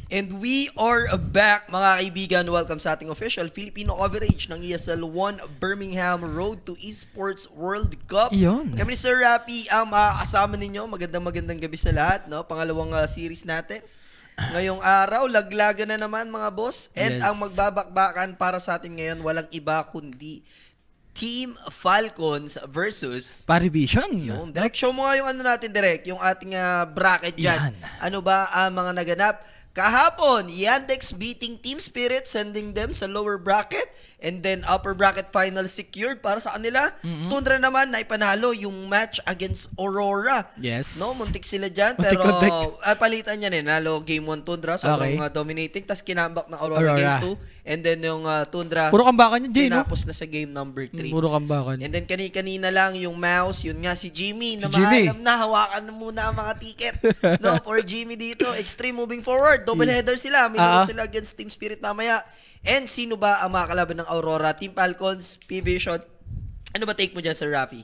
And we are back, mga kaibigan. Welcome sa ating official Filipino coverage ng ESL 1 Birmingham Road to Esports World Cup. Iyon. Kami ni Sir Rapi ang makakasama ninyo. Magandang gabi sa lahat. No? Pangalawang series natin. Ngayong araw, laglagan na naman mga boss. And Yes. ang magbabakbakan para sa atin ngayon, walang iba kundi Team Falcons versus Parivision. yung direct show mo nga yung ano natin direct, yung ating bracket dyan. Yan. Ano ba ang mga naganap? Kahapon, Yandex beating Team Spirit, sending them sa lower bracket, and then upper bracket final secured para sa kanila. Tundra naman na ipanalo yung match against Aurora. Yes. No, muntik sila dyan, pero palitan niya nalo game 1 Tundra, sobrang Okay. dominating, tas kinambak ng Aurora game 2, and then yung Tundra Puro kambakan yun, Jay, no? tinapos na sa game number 3. Puro kambakan. And then kanina lang yung mouse, yun nga si Jimmy na Jimmy. maalam na, hawakan na muna ang mga ticket. No, for Jimmy dito, extreme moving forward. Double header sila. May laro sila against Team Spirit mamaya. And sino ba ang mga kalaban ng Aurora? Team Falcons, P-Vision. Ano ba take mo dyan, Sir Rafi?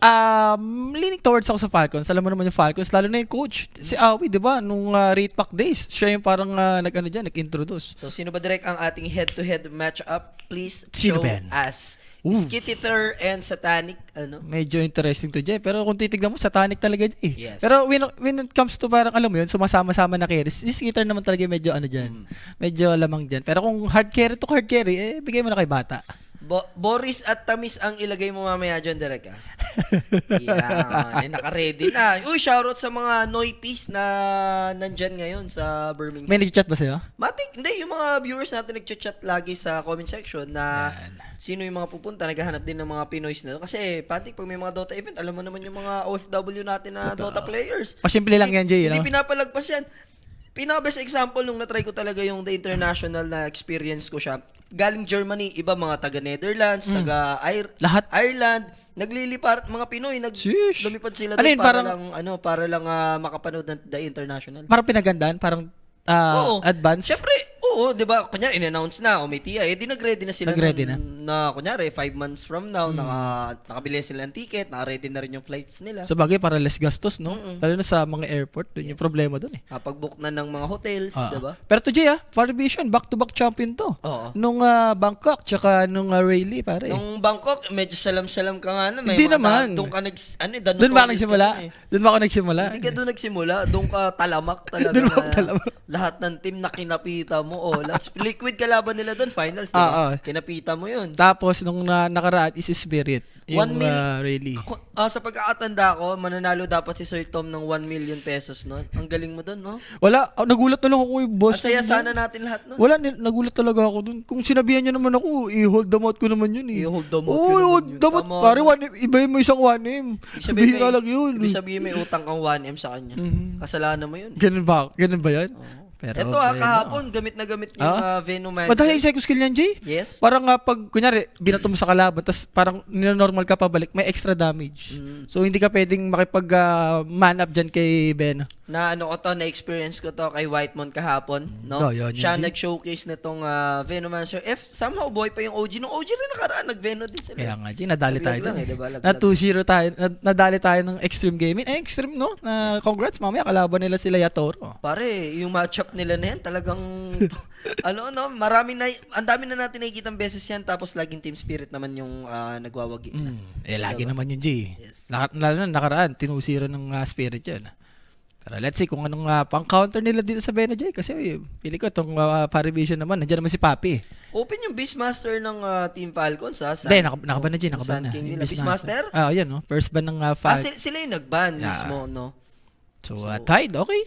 Leaning towards ako sa Falcons. Alam mo naman yung Falcons, lalo na yung coach. Si Awi, di ba? Nung rate pack days, siya yung parang nag-introduce. So, sino ba direct ang ating head-to-head matchup? Please Sino show Ben? us. Ooh. Skititer and Satanic, ano? Medyo interesting to, Jay. Pero kung titignan mo, satanic talaga, Jay. Yes. Pero when it comes to parang, alam mo yun, sumasama-sama na carries, si Skitter naman talaga medyo ano dyan. Medyo lamang dyan. Pero kung hard carry to hard carry, bigay mo na kay bata. Boris at Tamis ang ilagay mo mamaya dyan, direct Yeah, naka-ready na. Uy, shoutout sa mga Noipis na nandyan ngayon sa Birmingham. May nag-chat ba sa'yo? Matik, hindi, yung mga viewers natin nagchat-chat lagi sa comment section na sino yung mga pupunta, naghahanap din ng mga Pinoys na. Kasi, Patik, pag may mga Dota event, alam mo naman yung mga OFW natin na Dota players. Pasimple lang yan, Jay. Hindi No? pinapalagpas yan. Pinaka-best example nung na-try ko talaga yung the international na experience ko siya. Galing Germany, iba mga taga-Netherlands, taga-Ireland, naglilipar, mga Pinoy, Sheesh. lumipad sila Ano doon yun, para lang makapanood ng the international. Parang pinagandaan, parang Oo. advance. Siyempre, oo, 'di ba? Kunyari in-announce na o may TI, di nag-ready na sila Nag-ready na kunyari 5 months from now nakabili sila ng ticket, naka-ready na rin yung flights nila. So bagay para less gastos, no? Lalo na sa mga airport, doon yung problema doon eh. Kapag-book na ng mga hotels, 'di ba? Pero to Jay, Parivision, back-to-back champion to. Oo. Nung Bangkok, tsaka nung Rayleigh, pare. Nung Bangkok, medyo salam-salam ka nga na. May Hindi mga naman. Doon ka Doon ba nagsimula? Doon ba ako nagsimula? Hindi ka doon nagsimula. Doon ka talamak talaga. Doon ba ako na talamak? Lahat ng team na kinapita mo. Liquid kalaban nila doon, finals. Diba? Oo. Kinapita mo yun. Tapos, nung nakaraan, is Spirit. Yung 1 million. Rayleigh. Sa pagkakatanda ko, mananalo dapat si Sir Tom ng 1 million pesos noon. Ang galing mo doon, no? Wala, nagulat na lang ako yung boss. Ang saya sana natin lahat noon. Wala, nagulat talaga ako dun. Kung sinabihan niya naman ako, i-hold the mouth ko naman yun eh. I-hold the mouth ko Oo, naman i-hold yun. the mouth. Tama, Pare, no? iba mo isang 1M. Sabihin ka lang yun. Ibig sabihin may utang kang 1M sa kanya. Kasalanan mo yun. Ganun ba? Ganun ba yan? Pero, Ito kahapon, gamit na gamit yung Venomancer. Madahil yung psycho skill niyan, Jay. Yes. Parang pag, kunyari, binato mo sa kalaban, tapos parang ninormal ka pabalik, may extra damage. So, hindi ka pwedeng makipag-man up dyan kay Ben. Na ano ko to, na-experience ko to kay Whitemon kahapon, no? Yun, Siya yun. nag-showcase na tong Venomancer. Somehow boy pa yung OG. Nung OG rin nakaraan, nag-Veno din sila. Kaya nga, Jay, nadali tayo Laglag dun. lang diba? Na 2-0 tayo, nadali tayo ng Extreme Gaming. Extreme, no? Na congrats, mamaya kalaban nila sila Yatoro. Pare, yung matchup nila na yan, talagang, ang dami na natin nakikitang beses yan, tapos laging Team Spirit naman yung nagwawagi. Lagi naman yun, Jay. Yes. Lalo na nakaraan, tinusiro ng Spirit yun. Pero let's see kung anong pang-counter nila dito sa Beno, Jay. Kasi pili ko itong Parivision naman. Nandiyan naman si Papi. Open yung Beastmaster ng Team Falcons, ha? Hindi, nakaban na, Jay. Nakaban Sun na. King nila. Yung Beastmaster? Yan, no? First ban ng Falcons. Sila yung nag-ban mismo, no? So, tied, okay.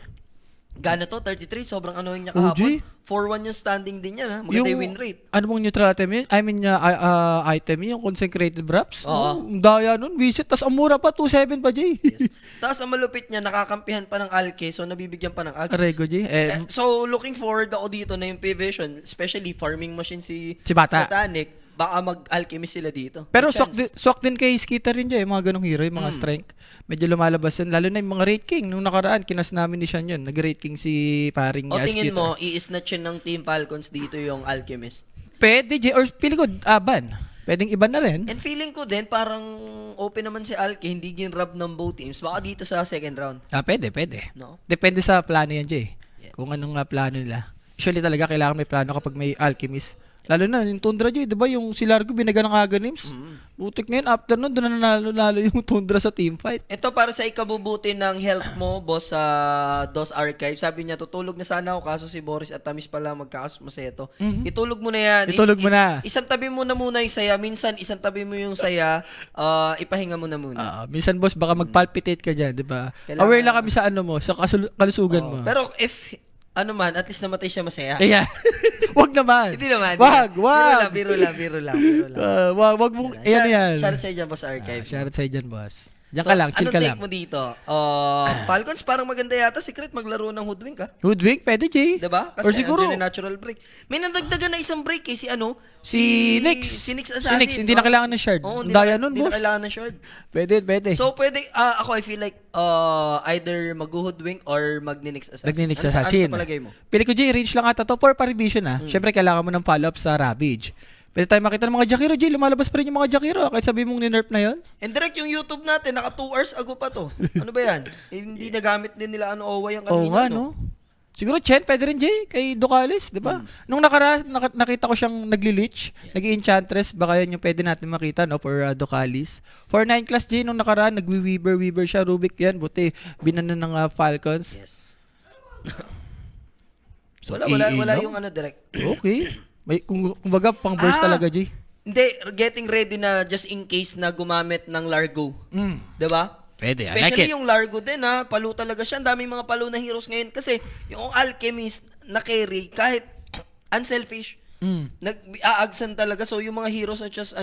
Gana to, 33. Sobrang annoying niya OG? kahapon. 4-1 yung standing din yan, ha? Maganda yung win rate. Ano bang neutral item yun? I mean, item yun, yung consecrated wraps. Oo. Ang daya nun, visit. Tas ang mura pa, 2.7 pa, Jay. Yes. Tapos ang malupit niya, nakakampihan pa ng Alke, so nabibigyan pa ng Ags. Arego, Jay. So, looking forward ako dito na yung P-Vision, especially farming machine si Bata. Satanic, baka mag-alchemist sila dito. Pero May chance. swak din kay Skitter rin dyan, yung mga ganong hero, yung mga strength. Medyo lumalabas yan. Lalo na yung mga Rate King. Nung nakaraan, kinas namin ni Sean yun. Nag-Rate King si paring O tingin Skitter. mo, i-snatch yun ng Team Falcons dito yung Alchemist. Pwede, Jay. Or pili ko, ban. Pwedeng iba na rin. And feeling ko din, parang open naman si Alke, hindi ginrab ng both teams. Baka dito sa second round. Pwede. No? Depende sa plano yan, Jay. Yes. Kung anong plano nila. Usually talaga kailangan may plano kapag may alchemist. Lalo na yung Tundra Joy, 'di ba? Yung si Largo binaga ng Aganims. Butik ngayon after nun doon na nanalo yung Tundra sa team fight. Ito para sa ikabubuti ng health mo, boss, sa DOS Archive. Sabi niya, tutulog na sana ako kaso si Boris at Tamis pala magkakasmaseto. Itulog mo na yan. Itulog mo na. Isang tabi mo na muna yung saya. Minsan, isang tabi mo yung saya, ipahinga mo na muna. Minsan boss baka mag-palpitate ka diyan, 'di ba? Kailangan- Aware lang kami sa ano mo, sa kalusugan mo. Pero if, ano man, at least namatay siya masaya. Kaya, wag naman. Hindi naman. Wag. Biro lang. Wag mong, yan. Shout out sa dyan, boss Archive. Shoutout sa'yo dyan, boss. Diyan ka lang, chill ka lang. Anong take mo dito? Falcons, parang maganda yata. Secret, maglaro ng Hoodwink, ha? Hoodwink, pwede, Jay. Diba? Or Kasi siguro, andyan yung natural break. May nadagdagan na isang break, eh. Si Nix. Si Nix Si Assassin. Nix, hindi na kailangan ng shard. Oo, Daya nun, hindi na boss. kailangan ng shard. Pwede. So, pwede, ako, I feel like, either mag-Hoodwink or mag-Nix Assassin. Nag-Nix Ano Assassin. sa palagay mo? Pili ko, Jay, range lang ata to for parivision, ha. Siyempre, kailangan mo ng follow-up sa Ravage. Pwede tayo makita ng mga Jakiro, Jay. Lumalabas pa rin yung mga Jakiro. Kahit sabi mong ni-nerf na yon. And direct yung YouTube natin, naka 2 hours ago pa to. Ano ba yan? Hindi nagamit din nila OWA yung kanina, Oo nga, no? Siguro Chen, pwede rin, Jay, kay Ducalis, di ba? Nung nakita ko siyang nagli-leech, nag-i-enchantress, baka yan yung pwede natin makita, no, for Ducalis. For 9 class, Jay, nung nakaraan, nagwi-weaver siya, Rubik yan, buti, binana ng Falcons. Yes. So, wala no? yung direct. Okay. May, kumbaga, pang burst talaga, Jay. Hindi, getting ready na just in case na gumamit ng Largo. Diba? Pwede, I like Especially it. yung Largo din, ha. Palo talaga siya. Ang daming mga palo na heroes ngayon. Kasi yung Alchemist na carry, kahit unselfish, nag-aagsan talaga. So yung mga heroes such as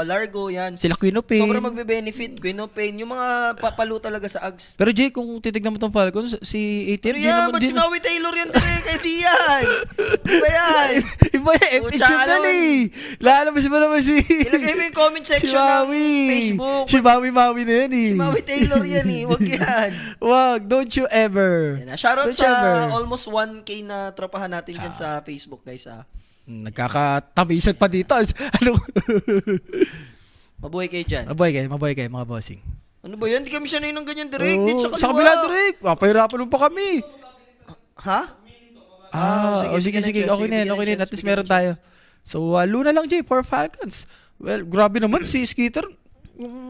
Largo, yan. Sila Queen of Pain. Sobrang magbe-benefit. Queen of Pain. Yung mga papalo talaga sa Ags. Pero Jay, kung titignan mo tong Falcons, si ATM, Pero yan, ba't si Maui Taylor yan direct? Kaya di yan. Iba yan. Iba yan, Pucha ka epic eh. Lalabas mo naman si... Ilagay mo yung comment section ng Facebook. Si Maui na yan eh. Si Maui Taylor yan eh. Wag yan. Wag, don't you ever. Yan na. Shoutout Don't you ever. sa almost 1K na tropahan natin dyan sa Facebook, guys. Nagkakatamisan pa dito. Ano? Mabuhay kayo dyan. Mabuhay kayo, mga bossing. Ano ba yan? Hindi kami sanay ng ganyan direct. Oo, Dito sa kabila direct. Pahirapan mo pa kami. Ha? Sige. Okay na yan. At least meron tayo. So, Luna lang, Jay, for Falcons. Well, grabe naman si Skeeter.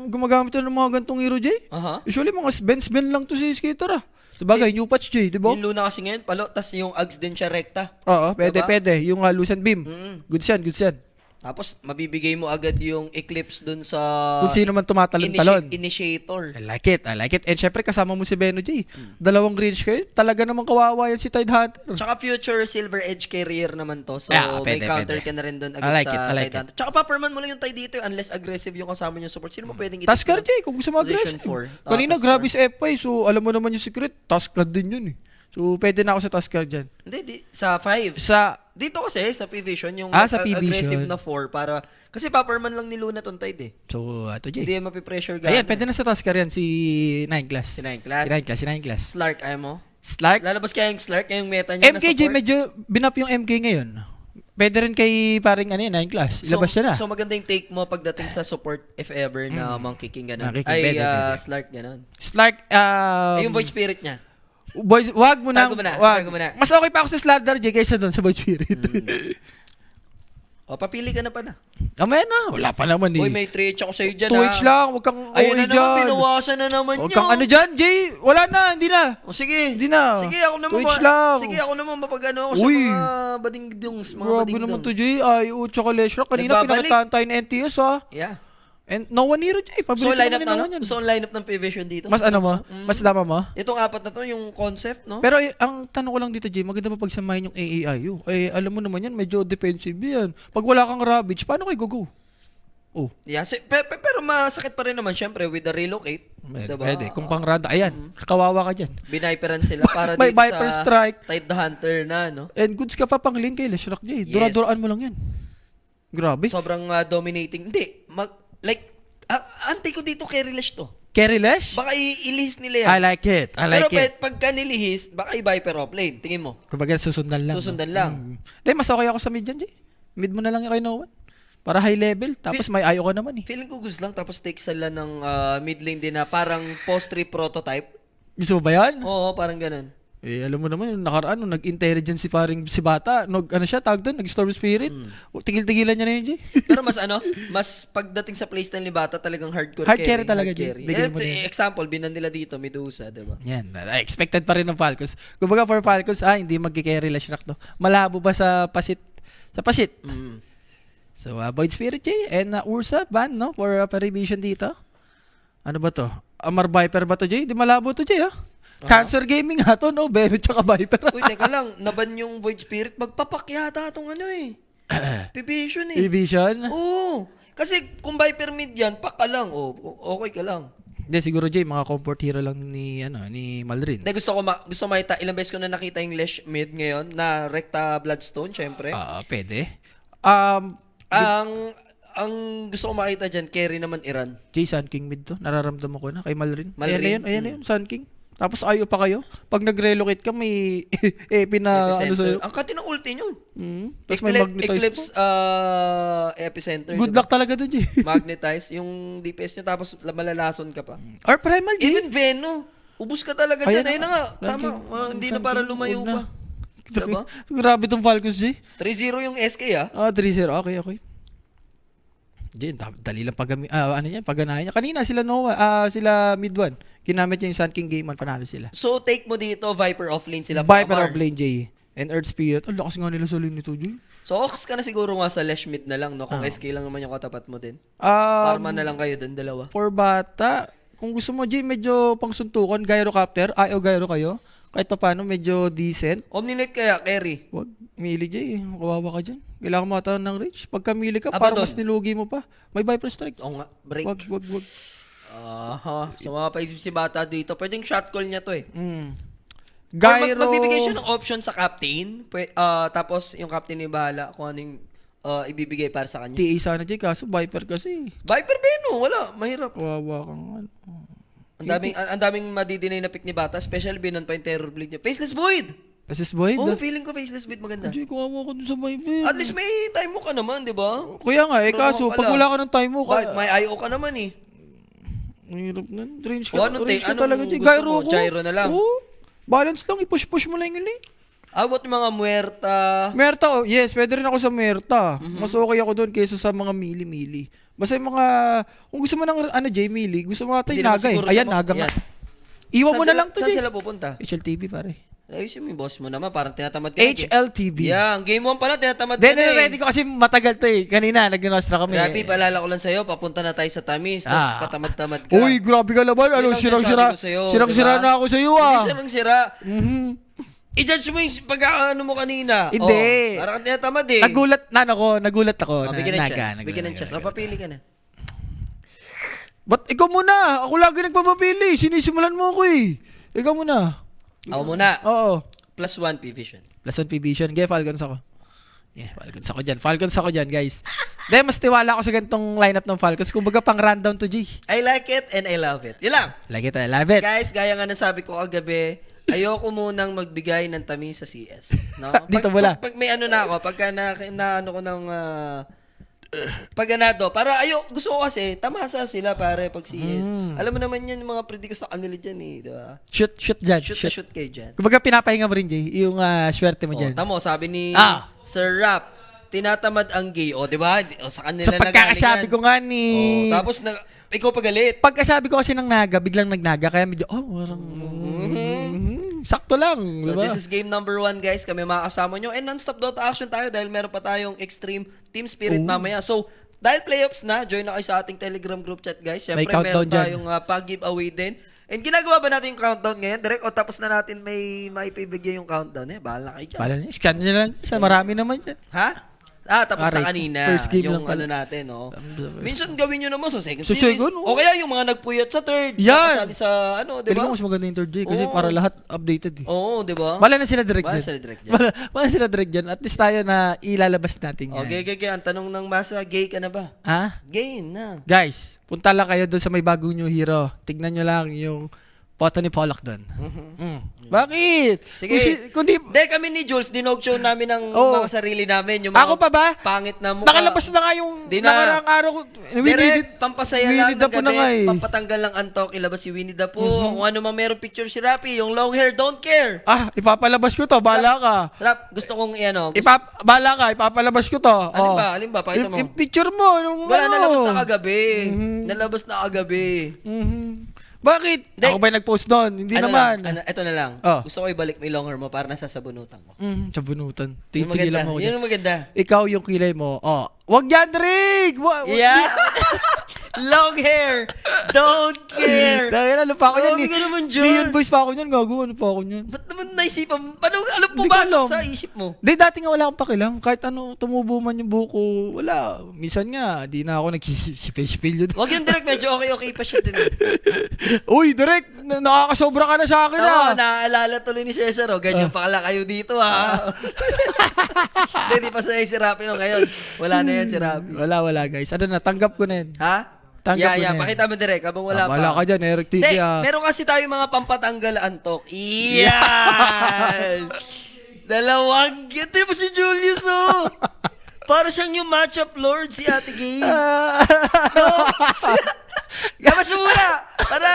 Gumagamit na ng mga gantong hero, Jay. Aha. Usually, mga Benz lang to si Skeeter, ah. Sabagay, new patch, Jay, di ba? Yung Luna kasi ngayon, palo, tas yung Ags din siya rekta. Oo, pwede. Diba? Yung Lucent Beam. Goods yan. Tapos, mabibigay mo agad yung Eclipse dun sa Kung sino man tumatalon-talon. initiator. I like it. And syempre, kasama mo si Beno, Jay. Dalawang range kayo. Talaga namang kawawa yan si Tide Hunter. Tsaka future Silver Edge carrier naman to. So, may pwede, counter pwede. ka na rin dun agad I like sa it. Tide Hunter. Tsaka paperman mo lang yung Tide dito unless aggressive yung kasama niyo support. Sino mo pwedeng Taskar, Jay, kung gusto mo Position aggressive. 4. Kanina, grabe sa F5. So, alam mo naman yung secret. Taskar din yun eh. So, pwede na ako sa Taskar dyan. Hindi, sa 5. Dito kasi, sa P-Vision, yung sa P-Vision. aggressive na 4 para, kasi paperman lang ni Luna tong Tide eh. So, ito, Jay. Hindi yan mapipressure gamit. Ayan, pwede na sa Taskar yan, si 9 class. Si 9 class. Si 9 class. Slark, ayaw mo? Slark. Lalabas kaya yung Slark, yung meta niya na MKJ, support? medyo binap yung MK ngayon. Pwede rin kay paring 9 class. Ilabas siya na. So maganda yung take mo pagdating sa support if ever na monkey king gano'n. Monkey King, Ay, pwede. Slark gano'n. Slark, Ay, yung Void Spirit niya. Boys, wag mo na. Tago mo na. Mas okay pa ako sa Slardar, Jay, kaysa doon sa Void Spirit. O, papili ka na pa na. Amaya na, wala pa naman eh. Uy, may 3H ako sa'yo dyan 2H lang, wag kang Ayun na dyan. naman, binawasan na naman Huwag nyo. kang ano dyan, Jay. Wala na, hindi na. O sige. Hindi na. Sige, ako naman 2H lang. Sige, ako naman mapagano ako sa Uy. mga badingdungs, mga Grabe badingdungs. naman to, Jay. Ay, tsaka Leshra. Kanina Nagbabalik. pinakataan tayo ng NTS, ha. Yeah. And no one hero, Jay. So, Pabilitin lineup naman na, naman no? yan. So, lineup ng P-Vision dito. Mas ano mo? Mas dama mo? Itong apat na to, yung concept, no? Pero ang tanong ko lang dito, Jay, maganda pa pagsamahin yung AAIU. Alam mo naman yan, medyo defensive yan. Pag wala kang Ravage, paano kayo go-go? Oh. Yeah, pero masakit pa rin naman, syempre, with the relocate. Diba? Pwede. Kung pang randa, ayan, kawawa ka dyan. Biniperan sila para May dito Viper sa Strike. Tide the Hunter na, no? And goods ka pa pang link kay Leshrac, Jay. Yes. Dura-duraan mo lang yan. Grabe. Sobrang dominating. Hindi, antay ko dito kay Rilesh to. Carry Lesh? Baka ilihis nila yan. I like it. Pero pagka nilihis, baka i-Viper offlane. Tingin mo. Kumbaga, susundan lang. Susundan lang. Hindi, mas okay ako sa mid dyan, Jay. Mid mo na lang yung kay Noah. Para high level. Tapos may ayo ka naman eh. Feeling ko gusto lang, tapos take sila ng mid lane din na parang post-tree prototype. Gusto mo ba yan? Oo, parang ganun. Alam mo naman, yung nakaraan, nung nag-intelligence si paring si bata, tawag doon, nag-storm spirit. Tigil-tigilan niya na yun, Jay. Pero mas pagdating sa playstyle ni Bata, talagang hardcore Hard carry talaga, hard Jay. carry. Bigyan mo din. Example, binan nila dito, Medusa, diba? Yan, expected pa rin ng Falcons. Kumbaga for Falcons, hindi magki-carry Lashrak to. Malabo ba sa pasit? Sa pasit. Mm. So, Void Spirit, Jay, and Ursa, ban, no? For revision dito. Ano ba to? Amar Viper ba to, Jay? Di malabo to, Jay, Cancer Gaming nga to, no? Venom tsaka Viper. Uy, teka lang, naban yung Void Spirit, magpapak yata itong Pivision Division? Oo. Kasi kung Viper mid yan, pak ka lang. Okay ka lang. Hindi, siguro, Jay, mga comfort hero lang ni Malrin. Hindi, gusto makita, ilang beses ko na nakita yung Lesh mid ngayon, na Recta Bloodstone, syempre. Pwede. Ang gusto ko makita dyan, carry naman Iran. Jay, Sun King mid to. Nararamdaman ko na kay Malrin. Malrin? Ayan na yun, Sun King. Tapos ayo pa kayo. Pag nag-relocate ka, may epi na Epicenter. sa'yo. Ang kati ng ulti nyo. Tapos may magnetize Eclipse pa. Epicenter. Good diba? luck talaga to, Jay. Magnetize. Yung DPS nyo, tapos malalason ka pa. Or Primal, Jay. Even Veno. Ubus ka talaga dyan. Ayun na nga. Tama. Hindi na para lumayo pa. Diba? Grabe tong Falcons, Jay. 3-0 yung SK 3-0. Okay. Jay, dali lang pagganahin niya. Kanina sila sila mid one. Ginamit niya yung Sun King game, panalo sila. So, take mo dito, Viper offlane sila. Viper of Lane, Jay. And Earth Spirit. Ang lakas nga nila sa lane nito, Jay. So, ox ka na siguro nga sa Lesh mid na lang, no? Kung SK lang naman yung katapat mo din. Parma na lang kayo dun, dalawa. For bata, kung gusto mo, Jay, medyo pangsuntukan, Gyrocopter, Gyro kayo. Kahit pa paano, medyo decent. Omninet kaya, carry. Wag, mili, Jay. Kawawa ka dyan. Kailangan mo ata ng reach. Pagka mili ka, Aba, parang mas nilugi mo pa. May Viper Strike. Oo nga, break. Wag. Sa mga paisip si Bata dito, pwedeng shot call niya to eh. Gyro. Magbibigay siya ng option sa captain, tapos yung captain ni bahala kung anong ibibigay para sa kanya. TA sana, Jay, kaso Viper kasi. Viper Beno, wala, mahirap. Kawawa kang ano. Ang daming madidinay na pick ni Bata, especially binon pa yung terror blade niya. Faceless Void! Assist Void? Feeling ko Faceless Void maganda. Jay, kawawa ka dun sa Viper. At least may time mo ka naman, di ba? Kaya nga, kaso, Scroll mo pag wala ka ng time mo, May IO ka naman eh. ang hirap na. Range O, ka, anong range ka anong talaga, Jay. gusto Gyro mo? ko. Gyro na lang? Oo. Balance lang, i-push mo lang yung lane. What yung mga muerta? Merta, yes, pwede rin ako sa Merta. Mas okay ako doon kaysa sa mga mili-mili. Basta yung mga, kung gusto mo ng Jay, mili, gusto mo ata yung Hindi naman naga siguro Ayan, siya naga nga. Yan. Iwan mo na lang to, Saan Jay. sila pupunta? HLTV, pare. Ayusin mo yung boss mo naman, parang tinatamad ka na. HLTV. Yeah, game 1 pala, tinatamad ka Then, na eh. ready ko kasi matagal to eh. Kanina, nag-nostra kami. Grabe, paalala ko lang sa'yo, papunta na tayo sa Tamis, tapos patamad-tamad ka. Uy, grabe ka laban. Yun lang Sirang-sira. sinasabi ko sa'yo, Sirang-sira diba? na ako sa'yo, Hindi sirang-sira. I-judge mo yung pag-ano mo kanina. Hindi. Parang tinatamad eh. Nagulat ako. Bigyan ng Naga, chance. Bigyan ng chance. Papili ka na. Ba't ikaw muna? Ako lagi nagpapapili. Sinisimulan mo ako eh. Ikaw muna. Ako muna. Oo. +1 P-Vision. +1 P-Vision. Falcons ako. Falcons ako dyan, guys. Dahil mas tiwala ako sa ganitong lineup ng Falcons. Kumbaga pang rundown to G. I like it and I love it. Yun lang. Like it, I love it. Guys, gaya nga ng sabi ko kagabi, ayoko munang magbigay ng tamis sa CS. No? Dito wala. Pag may ano na ako, pagka na ano ko ng pag ganado, para gusto ko kasi, tamasa sila pare pag CS. Alam mo naman yan, yung mga predict ko sa kanila dyan eh, di ba? Shoot dyan. Shoot kayo dyan. Kumbaga pinapahinga mo rin, Jay, yung swerte mo dyan. Tamo, sabi ni Sir Rap, tinatamad ang gay. O, di ba? Sa kanila Sa pagkakasabi ko nga ni... tapos, ikaw pagalit. Pagkasabi ko kasi ng naga, biglang nagnaga, kaya medyo, parang... Sakto lang, So, diba? this is game number 1, guys. Kami makakasama nyo. And non-stop Dota action tayo dahil meron pa tayong extreme team spirit mamaya. So, dahil playoffs na, join na kayo sa ating Telegram group chat, guys. Siyempre, meron tayong pag-giveaway din. And ginagawa ba natin yung countdown ngayon? Direct o tapos na natin may maipibigay yung countdown? Bahala kayo dyan. Bahala niya. Scan niya lang. Sa marami naman dyan. Ha? Tapos na kanina. First game yung lang pala. ano natin, no? Minsan gawin nyo naman sa second Sa series. second, O kaya yung mga nagpuyat sa third. Yan! Nakasali sa ano, di Feeling ba? ko mas maganda yung third J kasi Oo. para lahat updated eh. Oo, di ba? Wala na sila direct Wala dyan. sila direct dyan. Wala sila direct dyan. At least tayo na ilalabas natin yan. Okay. Ang tanong ng masa, gay ka na ba? Ha? Gay na. Guys, punta lang kayo doon sa may bagong new hero. Tignan nyo lang yung Photo ni Pollock doon. Bakit? Sige. Kundi, Hindi, kami ni Jules, dinog show namin ng Oo. mga sarili namin. Yung mga ako pa ba? pangit na mukha. Nakalabas na nga yung Di na. nakarang araw ko. Direct, pampasaya lang Winnie the ng Pooh na gabi. nga eh. Pampatanggal ng antok, ilabas si Winnie the Pooh. Kung ano man meron picture si Rapi, yung long hair, don't care. Ipapalabas ko to. Bahala ka. Rap, gusto kong Bahala ka. Ipapalabas ko to. Alin ba? Pakita mo. Picture mo. Nung Wala, ano. nalabas na kagabi. Nalabas na kagabi. Bakit? Hindi. Ako ba nag-post doon? Hindi naman. Ito na lang. Oh. Gusto ko ibalik mo yung long hair mo para nasasabunutan ko. Sa bunutan. Yung maganda. Tigilan mo ako Yun dyan. yung maganda. Ikaw yung kilay mo. Wag yan, Rick! Yeah. Long hair. Don't care. Dahil ano pa ako yan. Grabe ka naman dyan. Neon boys pa ako yan. Gago, ano pa ako yan. Ba't naman naisipan mo? Paano Hindi ko pumasok alam. sa isip mo? Di, dati nga wala akong pakilam. Kahit ano, tumubo man yung buko. Wala. Minsan nga, di na ako nagsisipil yun. Huwag yung direct. Medyo okay pa siya din. Uy, direct! Nakakasobra ka na sa akin Oo, naaalala tuloy ni Cesar. Ganyan pa kala kayo dito ha. Hindi pa sa si Rapi no ngayon. Wala na yan si Rapi. Wala guys. Ano na, tanggap ko na yun. Ha? Tanggap ko na yan. Pakita mo direct habang wala pa. Wala ka dyan, Eric TV. Hindi, meron kasi tayo mga pampatanggal antok. Iyan! Dalawang, ito pa si Julius oh! Para siyang yung matchup lord si Ate Gay. No? Gabas mo muna! Para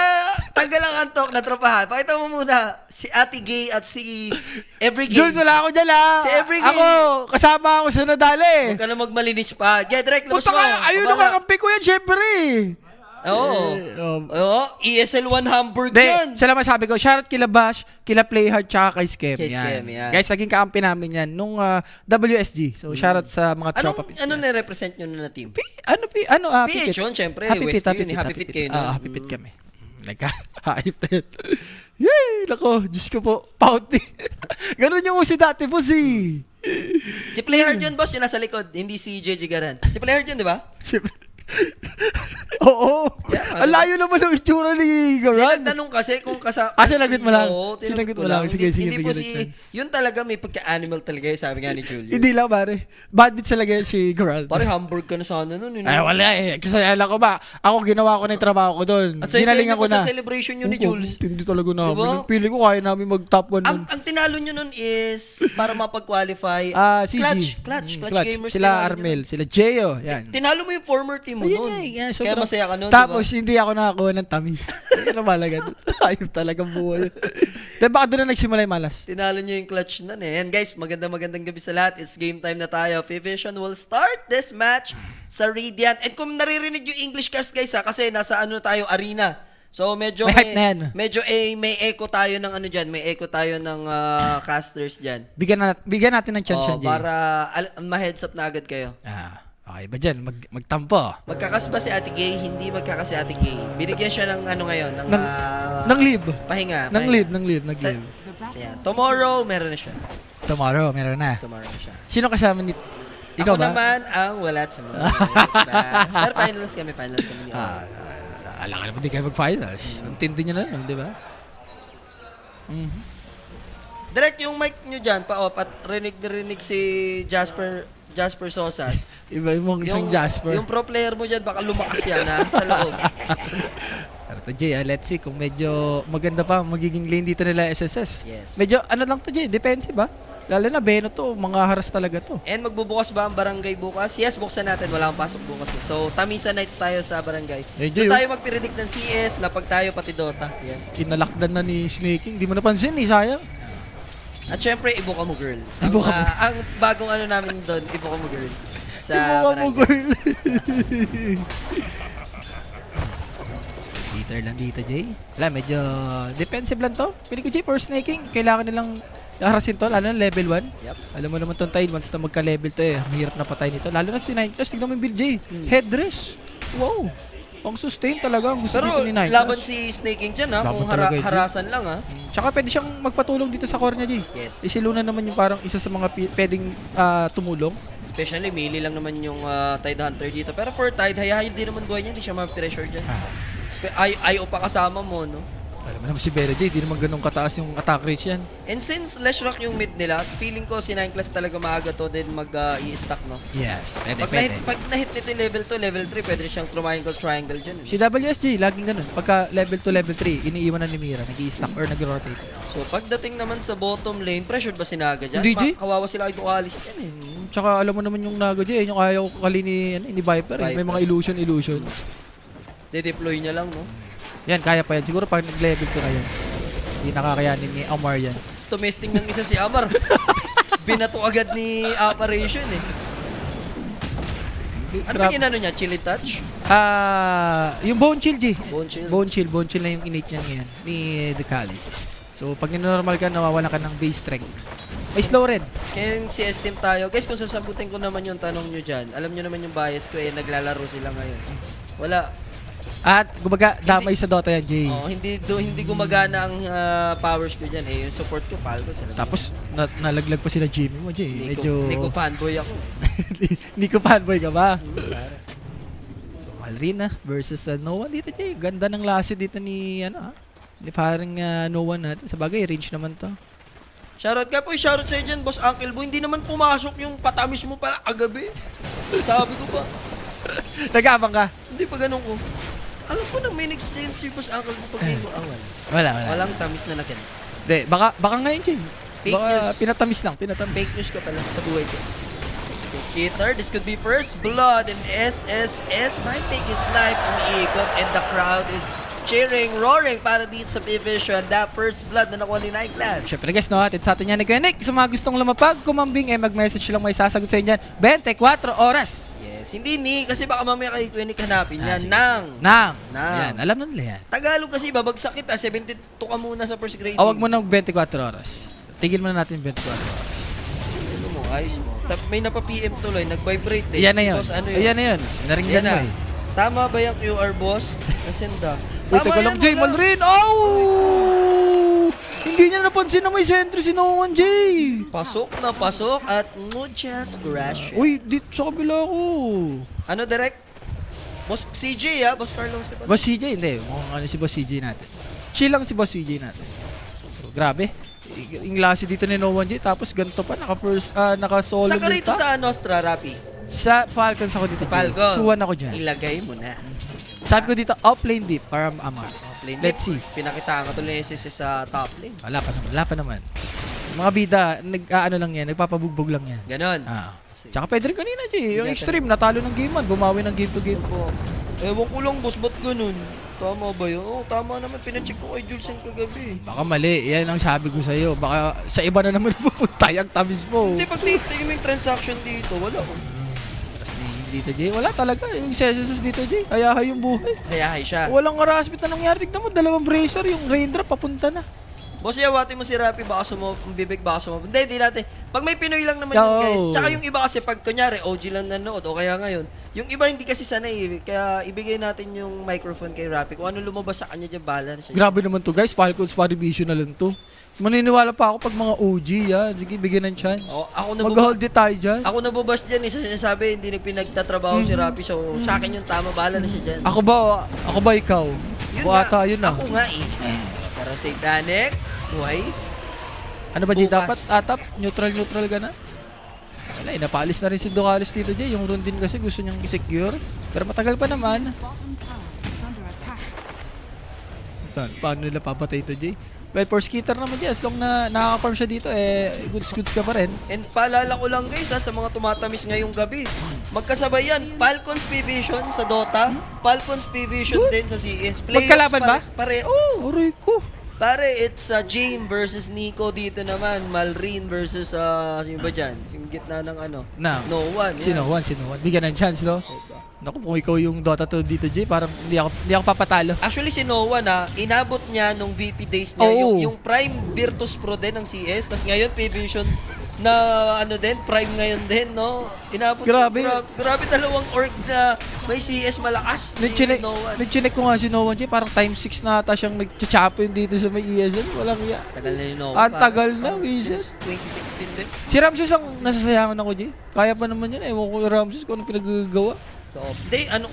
tanggal ang antok na tropahan. Pakita mo muna si Ate Gay at si Every Gay. Jules, wala ako dyan ha. Si Every Gay. Ako, kasama ako sa nadali. Huwag ka na magmalinis pa. Yeah, direct labas Puta mo. ka, ayun Babala. nakakampi ko yan, syempre. Oo. Oo, ESL 1 Hamburg Hindi, yan. sila masabi ko, shoutout kila Bash, kila Playhard, tsaka kay Skem. Kay Skem, yan. Guys, naging kaampi namin yan nung WSG. So, shoutout sa mga tropa pits. Ano na-represent nyo na team? PH yun, syempre. Happy West Pit, yun. Happy Pit kayo. Happy Pit kami. Nagka-hype na yun. Yay! Nako, Diyos ko po. Pouty. Ganun yung uso dati, boss eh. Si Playhard yun, boss, yung nasa likod. Hindi si JJ Garant. Si Playhard yun, di ba? Oo. Yeah, Ang layo naman ng itsura ni Hindi, Garan. nagtanong kasi kung kasama. Sinagot mo lang. Oo, Sinagot tinagot mo lang. Sige, Hindi po bigyan si, ng chance. yun talaga may pagka-animal talaga yung sabi nga ni Julius. Hindi lang, pare. Bad beats talaga si Garan. Pare, Hamburg ka na sana nun. Ay, wala eh. Kasi alam ko ba, ako ginawa ko na yung trabaho ko doon. At sa Ginalingan inyo ko pa na. sa celebration yun ni Jules. Hindi talaga namin. Diba? Pili ko kaya namin mag-top 1 nun. Ang tinalo nyo nun is para mapag-qualify. CG. Clutch Gamers. Sila tinalo nyo Armel, nun. sila Jeo. Yan. Tinalo mo yung former team mo Ayun nun. nga, yan, Kaya sobrang- masaya ka nun, Tapos, diba? hindi ako nakakuha ng tamis. Ano malaga doon? Ayun talagang buhay. Diba baka doon na nagsimula yung malas? Tinalo nyo yung clutch nun eh. And guys, magandang gabi sa lahat. It's game time na tayo. Vision will start this match sa Radiant. And kung naririnig yung English cast guys ha, kasi nasa ano tayo, arena. So medyo May hype na yan. medyo may echo tayo ng ano diyan, may echo tayo ng casters diyan. Bigyan natin ng chance yan, Jay. Para ma-heads up na agad kayo. Okay ba dyan? Magtampo. Magkakas ba si Ate Gay? Hindi magkakas si Ate Gay. Binigyan siya ng ano ngayon, Ng leave. pahinga. Ng leave. Yeah. Tomorrow, meron na siya. Tomorrow, meron na. Tomorrow na siya. Sino kasama ni... Ikaw Ako ba? naman ang wala sa mga. Pero finals kami. Alam ka naman di kayo mag-finals. Ang tindi nyo na lang, di ba? Direct yung mic nyo dyan, pat rinig si Jasper Sosas. Iba yung isang Jasper. Yung pro player mo dyan, baka lumakas yan ha, sa loob. Pero to Jay, let's see kung medyo maganda pa magiging lane dito nila SSS. Yes. Medyo ano lang to Jay, defensive ba? Lalo na Beno to, mga haras talaga to. And magbubukas ba ang barangay bukas? Yes, buksan natin. Wala akong pasok bukas. Eh. So, Tamisa Nights tayo sa barangay. Medyo Doon tayo magpredict ng CS, lapag tayo pati Dota. Yan. Kinalakdan na ni Snaking, di mo napansin eh, sayang. At syempre, Ibuka mo girl. Ibuka mo. Ang bagong ano namin doon, Ibuka mo girl. Sa Ibuka mo barangay. girl. Skater lang dito Jay. Wala, medyo defensive lang to. Pili ko Jay, for Snaking, kailangan nilang harasin to, lalo na level 1. Yep. Alam mo naman tong Tide, once na magka-level to eh, mahirap na patay nito. Lalo na si 9 Plus, tignan mo yung build Jay. Headdress. Wow. Ang sustain talaga ang gusto Pero dito ni 9 laban Plus. si Snaking dyan ha, Laban kung talaga yun, harasan lang ha. Tsaka pwede siyang magpatulong dito sa core niya, Jay. Yes. Si Luna naman yung parang isa sa mga pwedeng tumulong. Especially, melee lang naman yung Tide Hunter dito. Pero for Tide, hayahil din naman buhay niya, hindi siya ma-pressure dyan. Ayaw pa kasama mo, no? Alam mo naman si Bella J, di naman ganun kataas yung attack rate yan. And since Leshrac yung mid nila, feeling ko si 9 class talaga maaga to din mag-i-stack, no? Yes, pwede, Pag na-hit nito yung level 2, level 3, pwede rin siyang triangle dyan. Si WSG, laging ganun. Pagka level 2, level 3, iniiwan na ni Mira, nag-i-stack or nag-rotate. So, pagdating naman sa bottom lane, pressured ba si Naga dyan? Hindi, G. Kawawa sila kay Ducalis dyan eh. Tsaka alam mo naman yung Naga J, yung ayaw kali ni Viper, eh. May mga illusion. De-deploy niya lang, no? Yan, kaya pa yan. Siguro pag nag-level 2 na yan, hindi nakakayanin ni Amar yan. Tumesting ng isa si Amar. Binato agad ni Operation eh. Ano ba yung ano niya? Chili touch? Yung Bone Chill, G. Bone chill. Bone Chill na yung innate niya ngayon ni Ducalis. So, pag ninormal ka, nawawalan ka ng base strength. May slow red. Kaya si Esteem tayo. Guys, kung sasagutin ko naman yung tanong nyo dyan, alam nyo naman yung bias ko eh, naglalaro sila ngayon. Wala. At, kumbaga, damay sa Dota yan, Jay. Oh, hindi gumagana ang powers ko dyan eh. Yung support ko, palko sila. Tapos, nalaglag pa sila Jimmy mo, Jay. Nico fanboy ako. Nico fanboy ka ba? So, Malrina versus No One dito, Jay. Ganda ng lasi dito ni, ni parang No One natin. Sa bagay, range naman to. Shoutout ka po, shoutout sa'yo dyan, Boss Uncle Boy. Hindi naman pumasok yung patamis mo pala agabi. Sabi ko pa. Nagabang ka? Hindi pa ganun ko. Alam ko na may nagsisend si Boss Uncle mo pag game ko. Wala. Walang tamis na nakin. Hindi, baka ngayon, Jay. Fake Baka news. pinatamis lang, Fake news ka pala sa buhay ko. Si Skater, this could be first blood and SSS might take his life on ikot and the crowd is cheering, roaring para dito sa P-Vision. That first blood na nakuha ni Night Class. Siyempre guys, no, atid sa atin yan ni Kuya Nick. Sa mga gustong lumapag, kumambing, mag-message lang may sasagot sa inyo yan. 24 oras. Yes, hindi ni, kasi baka mamaya kay Kuya Nick hanapin yan. Sige. Nang. Yan, alam na nila yan. Tagalog kasi, babagsak kita. 72 ka muna sa first grade. Awag mo na 24 oras. Tigil mo na natin 24 oras. Ano mo, ayos mo. May napa-PM tuloy, nag-vibrate eh. Yan na yun. Boss, ano Ayan na yun. Naringgan mo eh. Tama ba yung QR, boss? Nasenda. Uy, teka lang, Jay. wala. Malrin. Oh! Hindi niya napansin na may sentry si Noan, Jay. Pasok at muchas gracias. Uy, dito sa kabila ko. Ano, direct? Boss CJ, Boss Carlos. Boss CJ, hindi. Mukhang ano si Boss CJ natin. Chill lang si Boss CJ natin. So, grabe. Yung lasi dito ni Noan, Jay. Tapos ganito pa, naka-solo. Saan ka rito sa Nostra, Rapi? Sa Falcons ako dito. Sa Falcons. Suwan ako dyan. Ilagay mo na. Sabi ko dito, off-lane deep para Amar. Lane Let's see. Pinakitaan ko tuloy sa top lane. Wala pa naman. Mga bida, ano lang yan, nagpapabugbog lang yan. Ganon. Tsaka pwede rin kanina, Jay. Yung extreme, natalo ng game 1, bumawi ng game to game. Ewan ko lang, boss, ba't ganun? Tama ba yun? Oo, tama naman. Pinacheck ko kay Julesen kagabi. Baka mali, yan ang sabi ko sa'yo. Baka sa iba na naman pupunta yung tamis mo. Hindi, pag tingin mo yung transaction dito, wala ko. Tapos dito, Jay, wala talaga. Yung SSS dito, Jay, hayahay yung buhay. Hayahay siya. Walang harassment na nangyari. Tignan mo, dalawang bracer, yung raindrop, papunta na. Boss, yawatin mo si Rapi, baka bibig, baka sumabog. Hindi natin. Pag may Pinoy lang naman yun, guys. Tsaka yung iba kasi pag kunyari, OG lang nanood, o kaya ngayon, yung iba hindi kasi sanay. Kaya ibigay natin yung microphone kay Rapi. Kung ano lumabas sa kanya dyan, bahala na siya. Grabe naman to, guys. Falcons Division na lang to. Maniniwala pa ako pag mga OG, yan. Sige, bigyan ng chance. Ako Mag-hold it tayo dyan. Ako nabubas dyan eh. Sinasabi, hindi pinagtatrabaho si Rapi. So, sa akin yung tama, bahala na siya dyan. Ako ba ikaw? Yun O ata, yun na. Ako nga eh. Pero Satanic, buhay. Ano ba, Jay? Bukas. Dapat atap? Neutral ka na? Wala, napaalis na rin si Ducalis dito, Jay. Yung run din kasi gusto niyang i-secure. Pero matagal pa naman. Paano nila papatay ito, Jay? Well, for Skitter naman, Jay, as long na nakaka-farm siya dito, goods ka pa rin. And paalala ko lang guys sa mga tumatamis ngayong gabi. Magkasabay yan. Falcons P-Vision sa Dota. Falcons P-Vision din sa CS. Magkalaban ba? Pare, oh! Aray ko. Pare, it's Jame versus Nico dito naman. Malrin versus, sino ba dyan? Yung gitna ng ano? No one. Sino one? Bigyan ng chance, no? Naku, kung ikaw yung Dota 2 dito, Jay, parang hindi ako papatalo. Actually, si Noah inabot niya nung VP days niya, Oo. yung Prime Virtus Pro din ng CS, tas ngayon P-Vision na ano din, Prime ngayon din, no? Inabot. Grabe. Grabe dalawang org na may CS malakas. Nag-chinek ko nga si Noah, Jay, parang time 6 na ata siyang nag-champion dito sa may ESL. Walang iya. Tagal na ni Noah. Ang tagal na, Since 2016 din. Si Ramses ang nasasayangan ako, Jay. Kaya pa naman yun. Ewan ko kay Ramses kung ano pinagagawa. So,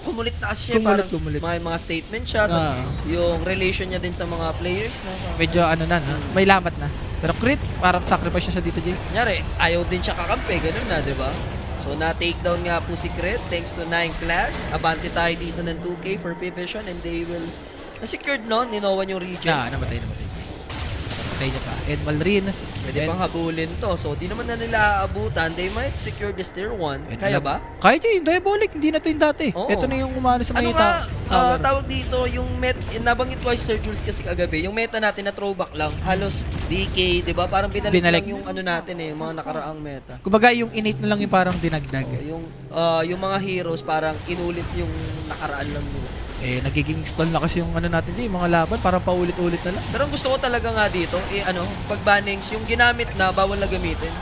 kumulit na kasi siya. Kumulit. May mga statement siya. Tapos, yung relation niya din sa mga players. Medyo no? May lamat na. Pero crit, parang sacrifice siya dito, Jay. Kunyari, ayaw din siya kakampi. Ganun na, di ba? So, na-takedown nga po si Crit thanks to 9 class. Abante tayo dito ng 2K for Vivision and they will... Na-secured, no? Ninowan yung region. Namatay. Patay niya pa. Edmal rin. Pwede pang habulin to. So, di naman na nila aabutan. They might secure this tier 1. Kaya ba? Kaya yung Diabolic. Hindi na to yung dati. Oo. Ito na yung umano sa Ano meta. nga, tawag dito, yung nabanggit ko ay Sir Jules kasi kagabi, yung meta natin na throwback lang, halos DK, di ba? Parang binalik lang yung ano natin yung mga nakaraang meta. Kumbaga yung innate na lang yung parang dinagdag. Yung mga heroes parang inulit yung nakaraan lang nila. Nagiging stall na kasi yung natin dyan, yung mga laban, parang paulit-ulit na lang. Pero ang gusto ko talaga nga dito, pag bannings, yung ginamit na bawal na gamitin.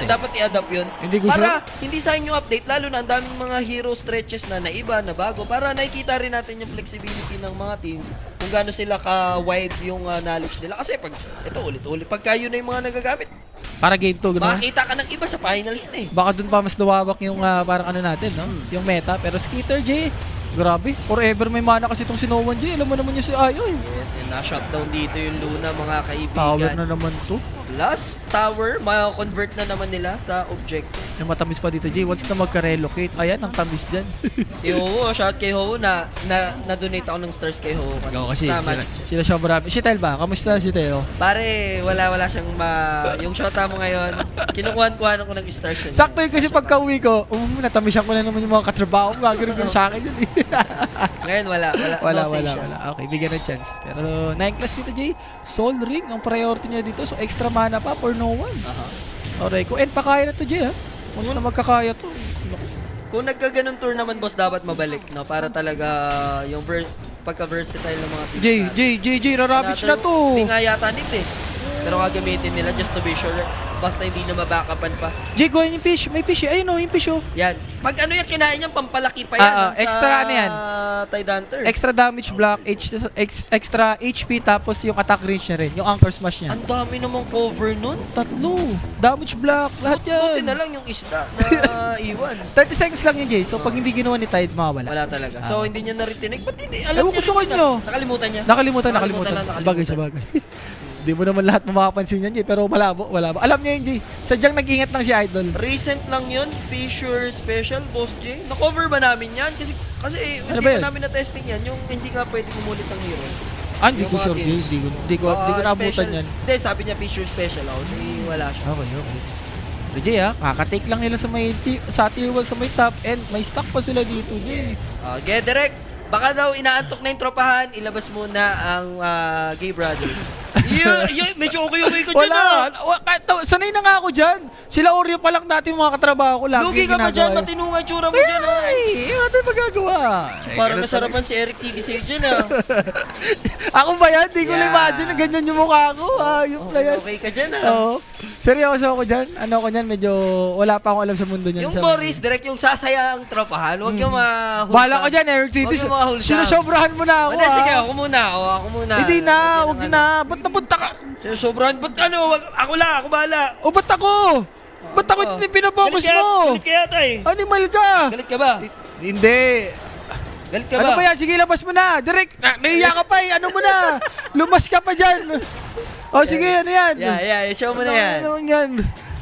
Dapat i-adapt yun. Para hindi sayang yung update, lalo na ang daming mga hero stretches na naiba, na bago, para nakikita rin natin yung flexibility ng mga teams, kung gaano sila ka-wide yung knowledge nila. Kasi pag, ito ulit-ulit, pagka yun na yung mga nagagamit, para game 2, gano'n? makikita ka ng iba sa finals na eh. Baka dun pa mas luwawak yung parang natin, no? Yung meta. Pero Skitter, J, grabe. Forever may mana kasi itong si Nowan, J. Alam mo naman yung si Ayoy. Yes, and na-shutdown dito yung Luna, mga kaibigan. Tower na naman to. Last tower, ma-convert na naman nila sa objective. Yung matamis pa dito, J. Once na magka-relocate, ayan, ang tamis dyan. Si Ho, shout kay Ho, na-donate ako ng stars kay Ho. Kasi Sa sila siya marami. Si Tel ba? Kamusta si Teo? Pare, wala siyang yung shota mo ngayon, kinukuhan ko ng stars yun. Sakto yun kasi pagka-uwi ko, natamisyan ko na naman yung mga katrabaho. Gagawin ko sa akin yun eh. Ngayon, wala. Wala. Okay, bigyan ng chance. Pero 9 class dito, Jay. Soul Ring, ang priority niya dito. So, extra mana pa for no one. Okay, kung end pa kaya na to, Jay, ha? Once na magkakaya to. Kung nagkaganon tour naman, boss, dapat mabalik, no? Para talaga yung pagka-versatile ng mga teams. Jay, rarabits na to. Hindi nga yata nit eh. Pero gagamitin nila just to be sure. Basta hindi na mabackupan pa. Jay, go yung fish. May fish. Ayun yung fish, oh. Yan. Pag yung kinain niyan, pampalaki pa yan. Extra yan. Tide Hunter. Extra damage block, extra HP, tapos yung attack range niya rin. Yung anchor smash niya. Ang dami namang cover nun. 3. Damage block, lahat yan. Buti na lang yung isda na iwan. 30 seconds lang yun, Jay. So, pag hindi ginawa ni Tide, mawawala. Wala talaga. So, hindi niya naritinig. Ba't hindi? Alam niya. Gusto ko nyo. Nakalimutan niya. Nakalimutan. Nakalimutan. Sa bagay. Hindi mo naman lahat mamapansin yan, Jay. Pero malabo. Alam niya yun, Jay. Sadyang nag-ingat lang si Idol. Recent lang yun. Fissure Special, Boss J. Na-cover ba namin yan? Kasi Ano hindi ba pa yun? namin na-testing yan. Yung hindi nga pwede kumulit ng hero. Hindi Yung ko mga sure, Jay. teams. Hindi ko naabutan yan. Hindi, sabi niya Fissure Special. Hindi, wala siya. Okay. Pero Jay, kakatake lang nila sa tier 1 sa may top end. May stock pa sila dito, Jay. Okay, direct. Baka daw inaantok na yung tropahan, ilabas muna ang Gay Brothers. Medyo okay ko dyan Sanay na nga ako dyan. Sila Oreo pa lang natin mga katrabaho ko. Lugi ka pa dyan, matinunga tsura mo dyan. Ano tayo magagawa? Parang nasarapan si Eric T. sa'yo dyan Ako ba yan? Di ko na imagine na ganyan yung mukha ko. Yung na yan. Okay ka dyan Oo. Seryoso ako dyan. Ano ako dyan, medyo wala pa akong alam sa mundo niyan. Yung Boris, direct yung sasaya ang tropahan. Huwag yung mahulsa. Bahala ka dyan, Eric T. Huwag yung mahulsa. Sinusobrahan mo na ako. Sige, ako muna. Hindi na, huwag na. Ba't napunta ka? Sinusobrahan, ba't ako bahala. O ba't ako? Ba't ako pinapokus mo? Galit ka yata eh. Animal ka. Galit ka ba? Hindi. Galit ka ba? Ano ba yan? Sige, labas mo na. Direct, nahiya ka pa eh. Ano mo na? Lumas ka pa dyan. O sige, ano yan? Show mo na yan. Ano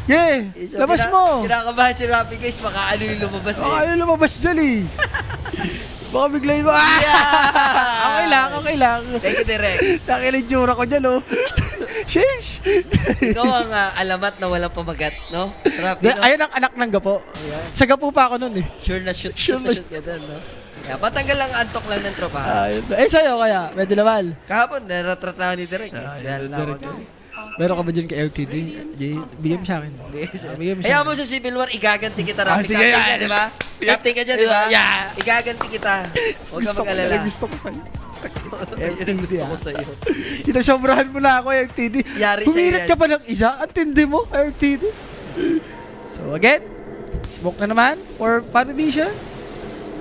yan? Labas mo. Kinakabahan si Rappi guys, baka ano yung lumabas eh. Ano lumabas dyan eh? Baka biglayin mo. Okay lang. Thank you, Direk. Nakilitsura ko dyan, oh. Sheesh. Ikaw ang alamat na walang pamagat, no? Rappi, no? Ayan ang anak ng gapo. Sa gapo pa ako nun eh. Sure na shoot ka dun, no? Kaya patanggal lang antok lang ng tropa. Sa'yo kaya, pwede naman. Kahapon, naratratahan ni Direk. Dahil na ako. Meron ka ba dyan kay LTD? Jay, bigyan mo sa akin. Hayaan mo sa Civil War, igaganti kita, Rappi. Sige, Captain ka, di ba? Captain ka dyan, di ba? Yeah. Igaganti kita. Huwag ka mag-alala. Gusto ko sa'yo. Gusto ko sa'yo. Sinasobrahan mo na ako, LTD. Yari sa'yo Humirit yan. ka pa ng isa. Ang tindi mo, LTD. So again, smoke na naman for Paradision.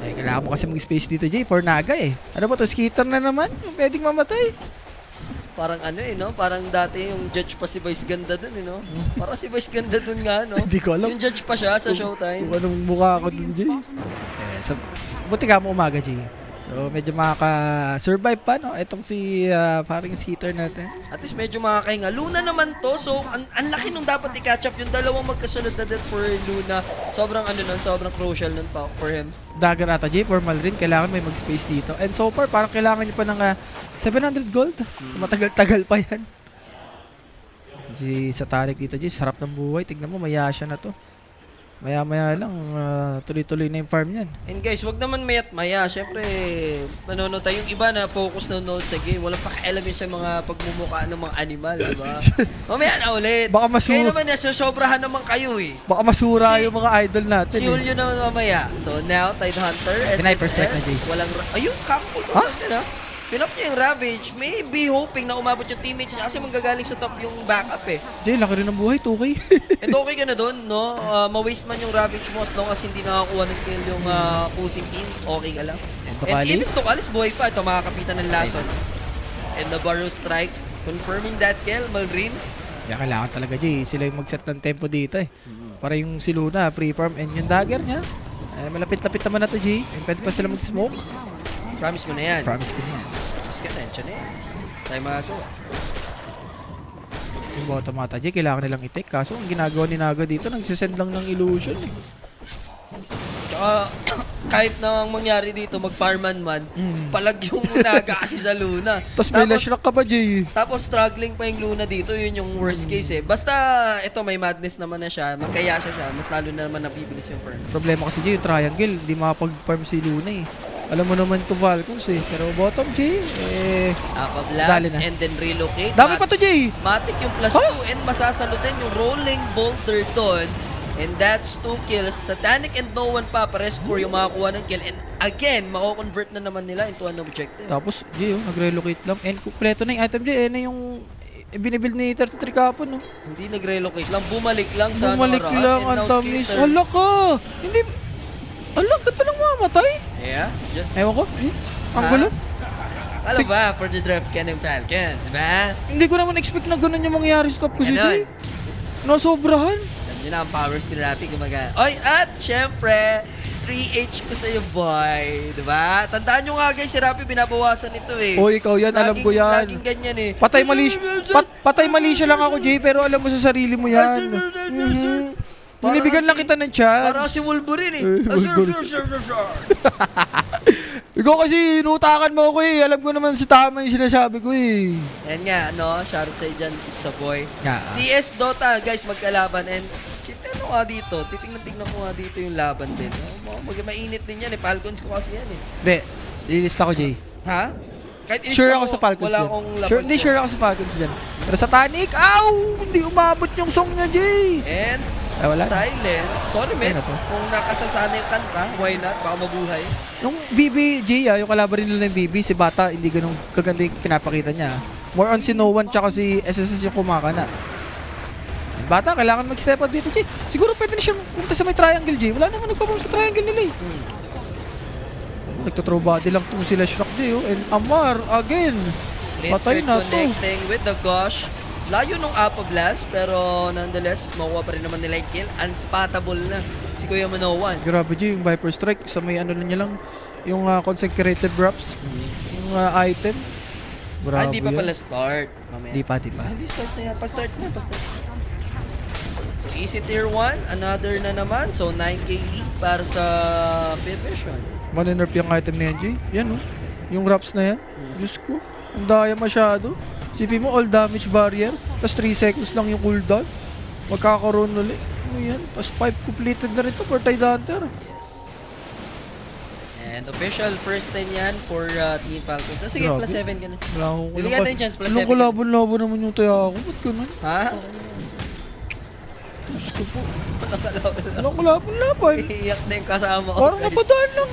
Kailangan mo kasi mag-space dito, Jay, for Naga eh. Ano ba to? Skitter na naman? Pwedeng mamatay. Parang ano no? Parang dati yung judge pa si Vice Ganda dun, no? Parang si Vice Ganda dun nga, no? Hindi ko alam. Yung judge pa siya sa Showtime. Kung anong mukha ko dun, Jay. Buti ka mo umaga, Jay. So, medyo makaka-survive pa, no? Itong si parang hitter natin. At least medyo makakahinga. Luna naman to, so ang laki nung dapat i-catch up yung dalawang magkasunod na death for Luna. Sobrang sobrang crucial nun pa for him. Dagger ata, Jay, formal rin. Kailangan may mag-space dito. And so far, parang kailangan niya pa ng 700 gold. Matagal-tagal pa yan. Si Satanic dito, Jay, sarap ng buhay. Tignan mo, maya siya na to. Maya-maya lang, tuloy-tuloy na yung farm yan. And guys, wag naman mayat maya. Siyempre, manonood tayo. Yung iba na focus na nood sa game. Walang pakialam yun sa mga pagmumukha ng mga animal, diba? Mamaya na ulit. Baka Kayo naman, sobrahan naman kayo eh. Baka masura yung mga idol natin. Si Julio naman mamaya. So now, Tidehunter, Sniper strike na, Jay. SSS, walang... Ayun, Kampo doon. Ha? Pinop niya yung Ravage. Maybe hoping na umabot yung teammates niya kasi manggagaling sa top yung backup eh. Jay, laki rin ng buhay, 2K. And okay ka na doon, no? Ma-waste man yung Ravage mo as long as hindi nakakuha ng kill yung opposing team, okay ka lang. And even Tukalis, buhay pa. Ito, makakapitan ng lason. And the Barrow Strike, confirming that kill, Malgreen. Kaya kailangan talaga, Jay. Sila yung mag-set ng tempo dito eh. Para yung si Luna, free-farm, and yung dagger niya. Malapit-lapit naman na to, Jay. Pwede pa sila mag-smoke. Promise mo na yan. Promise ko na yan. Promise ka na, yan na yan. Tayo magagawa. Yung bottom ata, Jay, kailangan nilang i-take. Kaso ang ginagawa ni Naga dito, nagsisend lang ng illusion eh. Kahit na ang mangyari dito, mag-farman man, palag yung Naga kasi sa Luna. Tapos may lash rock ka pa, Jay. Tapos struggling pa yung Luna dito, yun yung worst case eh. Basta ito may madness naman na siya, magkaya siya, mas lalo na naman nabibilis yung farm. Problema kasi, Jay, yung triangle, hindi makapag-farm si Luna eh. Alam mo naman to Falcons eh. Pero bottom, Jay, dali Blast na. and then relocate. Dami pa to, Jay! Matic yung plus 2 and masasalo din yung rolling boulder doon. And that's 2 kills. Satanic and no one pa score yung makakuha ng kill. And again, mako-convert na naman nila into an objective. Tapos, Jay, nag-relocate lang. And kumpleto na yung item, Jay. Na yung binibuild ni 33 kapon, no? Hindi nag-relocate lang. Bumalik lang sa Bumalik lang, ang tamis. Hala ka! Hindi... Hala, ganda lang mamatay. Yeah? Ewan ko. Ang gulo. Alam ba, for the draft ka ng Falcons, diba? Hindi ko naman expect na ganun yung mangyayari sa top ko, Jay. Nasobrahan. Yun na ang powers ni Rappi gumaga. Oy, at syempre, 3H ko sa'yo, boy. Diba? Tandaan nyo nga guys, si Rappi binabawasan ito eh. Oy, ikaw yan, alam ko yan. Laging ganyan eh. Patay mali siya lang ako, Jay, pero alam mo sa sarili mo yan. Nilibigan lang kita ng chance. Parang si Wolverine eh. Ikaw kasi inutakan mo ako eh. Alam ko naman sa tama yung sinasabi ko eh. Yan nga, no? Shoutout sa'yo dyan, sa boy. Yeah. CS Dota, guys, magkalaban. And, ano nga dito? Titingnan ko nga dito yung laban din. Mainit din yan eh. Falcons ko kasi yan eh. Hindi. Lilista ko, Jay. Ha? Kahit Sure ako sa Falcons wala dyan. akong laban. Hindi, sure ako sa Falcons dyan. Pero sa Tanic, Hindi umabot yung song niya, Jay. And, wala. Silence. Sorry, miss. Kung nakasasana yung kanta, why not? Baka mabuhay. Nung BB, yung kalaban rin nila ng BB, si Bata, hindi ganun kaganda yung pinapakita niya. More on si No One tsaka si SSS yung kumakana. Bata, kailangan mag-step up dito, Jay. Siguro pwede na siya pumunta sa may triangle, Jay. Wala naman nagpapam sa triangle nila eh. Nagtathrow body lang itong sila Shrek, Jay. And Amar, again. Split Patay na to. connecting with the Gosh. Layo nung Apo Blast, pero nonetheless, makuha pa rin naman nila yung kill. Unspotable na si Kuya Manowan. Grabe, Jay, yung Viper Strike. Sa may ano na niya lang, yung consecrated wraps. Yung item. Grabe Hindi pa pala start. Mamaya. Di pa. Hindi start na yan. Pa-start na. So, easy tier 1. Another na naman. So, 9k lead para sa Division. Maninerf yung item na yan, Jay. Yan, oh. Yung wraps na yan. Diyos ko. Ang daya masyado. Sipi mo, all damage barrier. Tapos 3 seconds lang yung cooldown. Magkakaroon ulit. Ano yan? Tapos 5 completed na rin to for Tidehunter. Yes. And official first 10 yan for Team Falcons. So, sige, Grabe. plus 7 ka na. Wala ko. Bibigyan natin chance, plus 7 Ilang ka na. kalaban-laban naman yung taya ako. Ba't ganun? Ha? Diyos ko po. Walang kalaban-laban. Iiyak na yung kasama ko. Parang napadaan lang.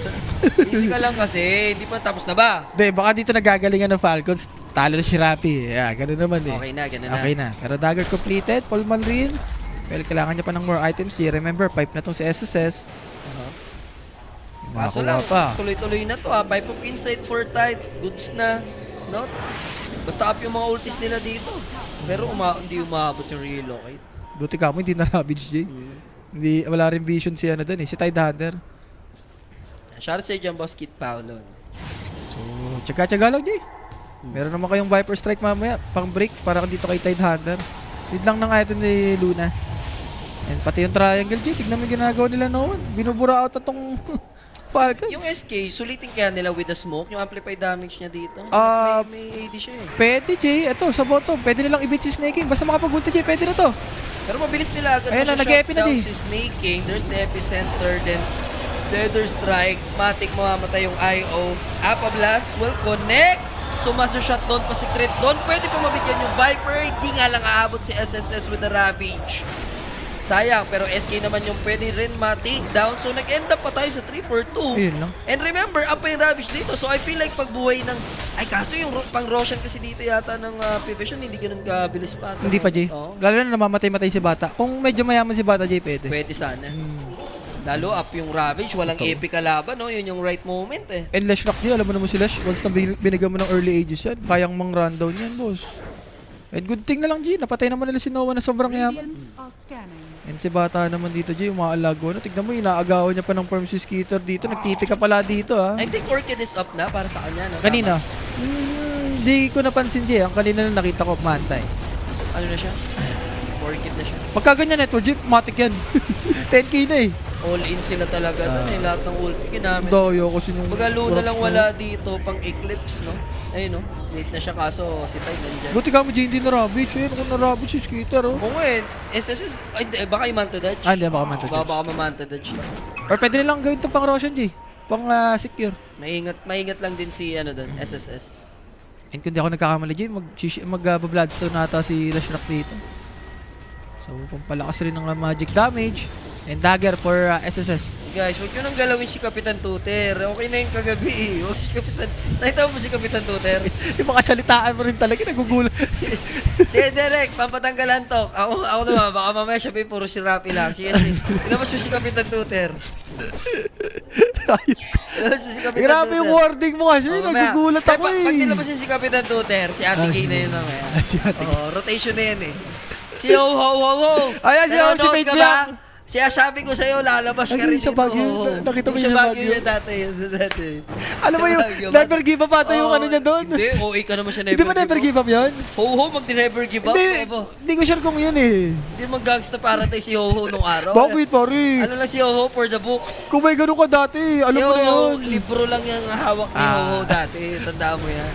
Easy ka lang kasi. Hindi pa tapos na ba? Hindi, baka dito nagagalingan ng Falcons. Talo na si Rappi. Yeah, ganun naman eh. Okay na, ganun na. Okay na. Pero dagger completed. Paul Malrin. Well, kailangan niya pa ng more items. Remember, pipe na tong si SSS. Kaso lang, tuloy-tuloy na to ha. Pipe of Insight for Tide. Goods na. no? Basta up yung mga ultis nila dito. Pero hindi umabot yung relocate. Buti ka mo, hindi na Ravage, Jay. Hindi, wala rin vision si ano dun eh, si Tide Hunter. Shoutout sa dyan, Boss Kit Paolo. So, tsaga-tsaga lang, Jay. Meron naman kayong Viper Strike mamaya, pang break para dito kay Tide Hunter. Need lang na nga ito ni Luna. And pati yung triangle, Jay, tignan mo yung ginagawa nila noon. Binubura out atong Falcons. Yung SK, sulitin kaya nila with the smoke, yung amplified damage niya dito. May AD siya eh. Pwede, Jay. Ito, sa bottom. Pwede nilang i-beat si Snake King. Basta makapag-ulti, Jay. Pwede na to. Pero mabilis nila agad. Ayun na, nag-epi na, down di. si Snake King. There's the epicenter, then Nether Strike. Matic mamamatay yung IO. Apa Blast will connect. So master shot doon pa si Crit doon. Pwede pa mabigyan yung Viper. Di nga lang aabot si SSS with the Ravage. Sayang, pero SK naman yung pwede rin ma-take down. So nag-end up pa tayo sa 3-4-2. Ayun lang. And remember, up pa yung Ravage dito. So I feel like pagbuhay ng... Ay, kaso yung pang Roshan kasi dito yata ng Prevision, hindi ganun kabilis pa. Hindi pa, Jay. Oo. Lalo na namamatay-matay si Bata. Kung medyo mayaman si Bata, Jay, pwede. Pwede sana. Lalo up yung Ravage, walang Ito. epic kalaban, no? Yun yung right moment eh. And Lash Rock Jay, alam mo naman si Lash. Once na binigyan mo ng early ages yan, kayang mang rundown yan, boss. And good thing na lang, Jay. Napatay naman nila si Noah na sobrang yaman. And si Bata naman dito, Jay, umaalago. Tignan mo, inaagawan niya pa ng farm si Skitter dito. Nagtipi ka pala dito, ha. I think Orchid is up na para sa kanya, no? Kanina? Tama. Hindi ko napansin, Jay. Ang kanina na nakita ko, Mantay. Ano na siya? Orchid na siya. Pagka ganyan, Network Jay, matik yan. 10k na eh. All in sila talaga doon eh. Lahat ng ulti ginamit. Dayo kasi yung... Baga Luna lang wala dito pang Eclipse, no? Ayun, no? Late na siya kaso si Tide nandyan. Buti ka mo, Jay, hindi na Ravage. Ayun, kung na Ravage si Skitter, oh. Oo nga eh. SSS, ay, hindi, baka yung Manta Dodge. Ah, hindi, baka Manta Dodge. Baka Manta Dodge lang. Or pwede nilang gawin ito pang Roshan, Jay. Pang secure. Maingat lang din si, ano doon, SSS. And kung di ako nagkakamali, Jay, mag-bloodstone nata si Lash Rock dito. So, pampalakas rin ng magic damage. And dagger for SSS. Guys, huwag nyo nang galawin si Kapitan Tuter. Okay na yung kagabi. Huwag si Kapitan... Nakita mo ba si Kapitan Tuter? Yung mga salitaan mo rin talaga, nagugulat. Sige, Derek, pampatanggalan to. Ako naman, baka mamaya siya puro si Rapi lang. Sige, ilabas mo si Kapitan Tuter. Ilabas mo si Kapitan Grabe Tuter. yung wording mo kasi, nagugulat ako eh. Pag nilabas yun si Kapitan Tuter, si Ate Kay na yun mamaya. Si Ate Kay. Oo, rotation na yan eh. Si Ho Ho Ho Ho! Ayan, si Ho, si Nanonood Faith ka Black. ba? Siya sabi ko sa'yo, lalabas ka rin Sa dito. Baguio. Nakita mo Yung yung sa Baguio Baguio. niya dati. Alam mo yung never give up ata yung ano niya doon. Hindi, OA ka naman siya never Hindi ba never give up yun? Ho-ho, mag-never give up. Hindi ko sure kung yun eh. Hindi mag-gangsta paratay si Ho-ho nung araw. Bakit pare? Ano lang si Ho-ho for the books. Kung may ganun ka dati, alam Si mo na Ho-ho, yun. libro lang yung hawak ni Ho-ho dati. Tandaan mo yan.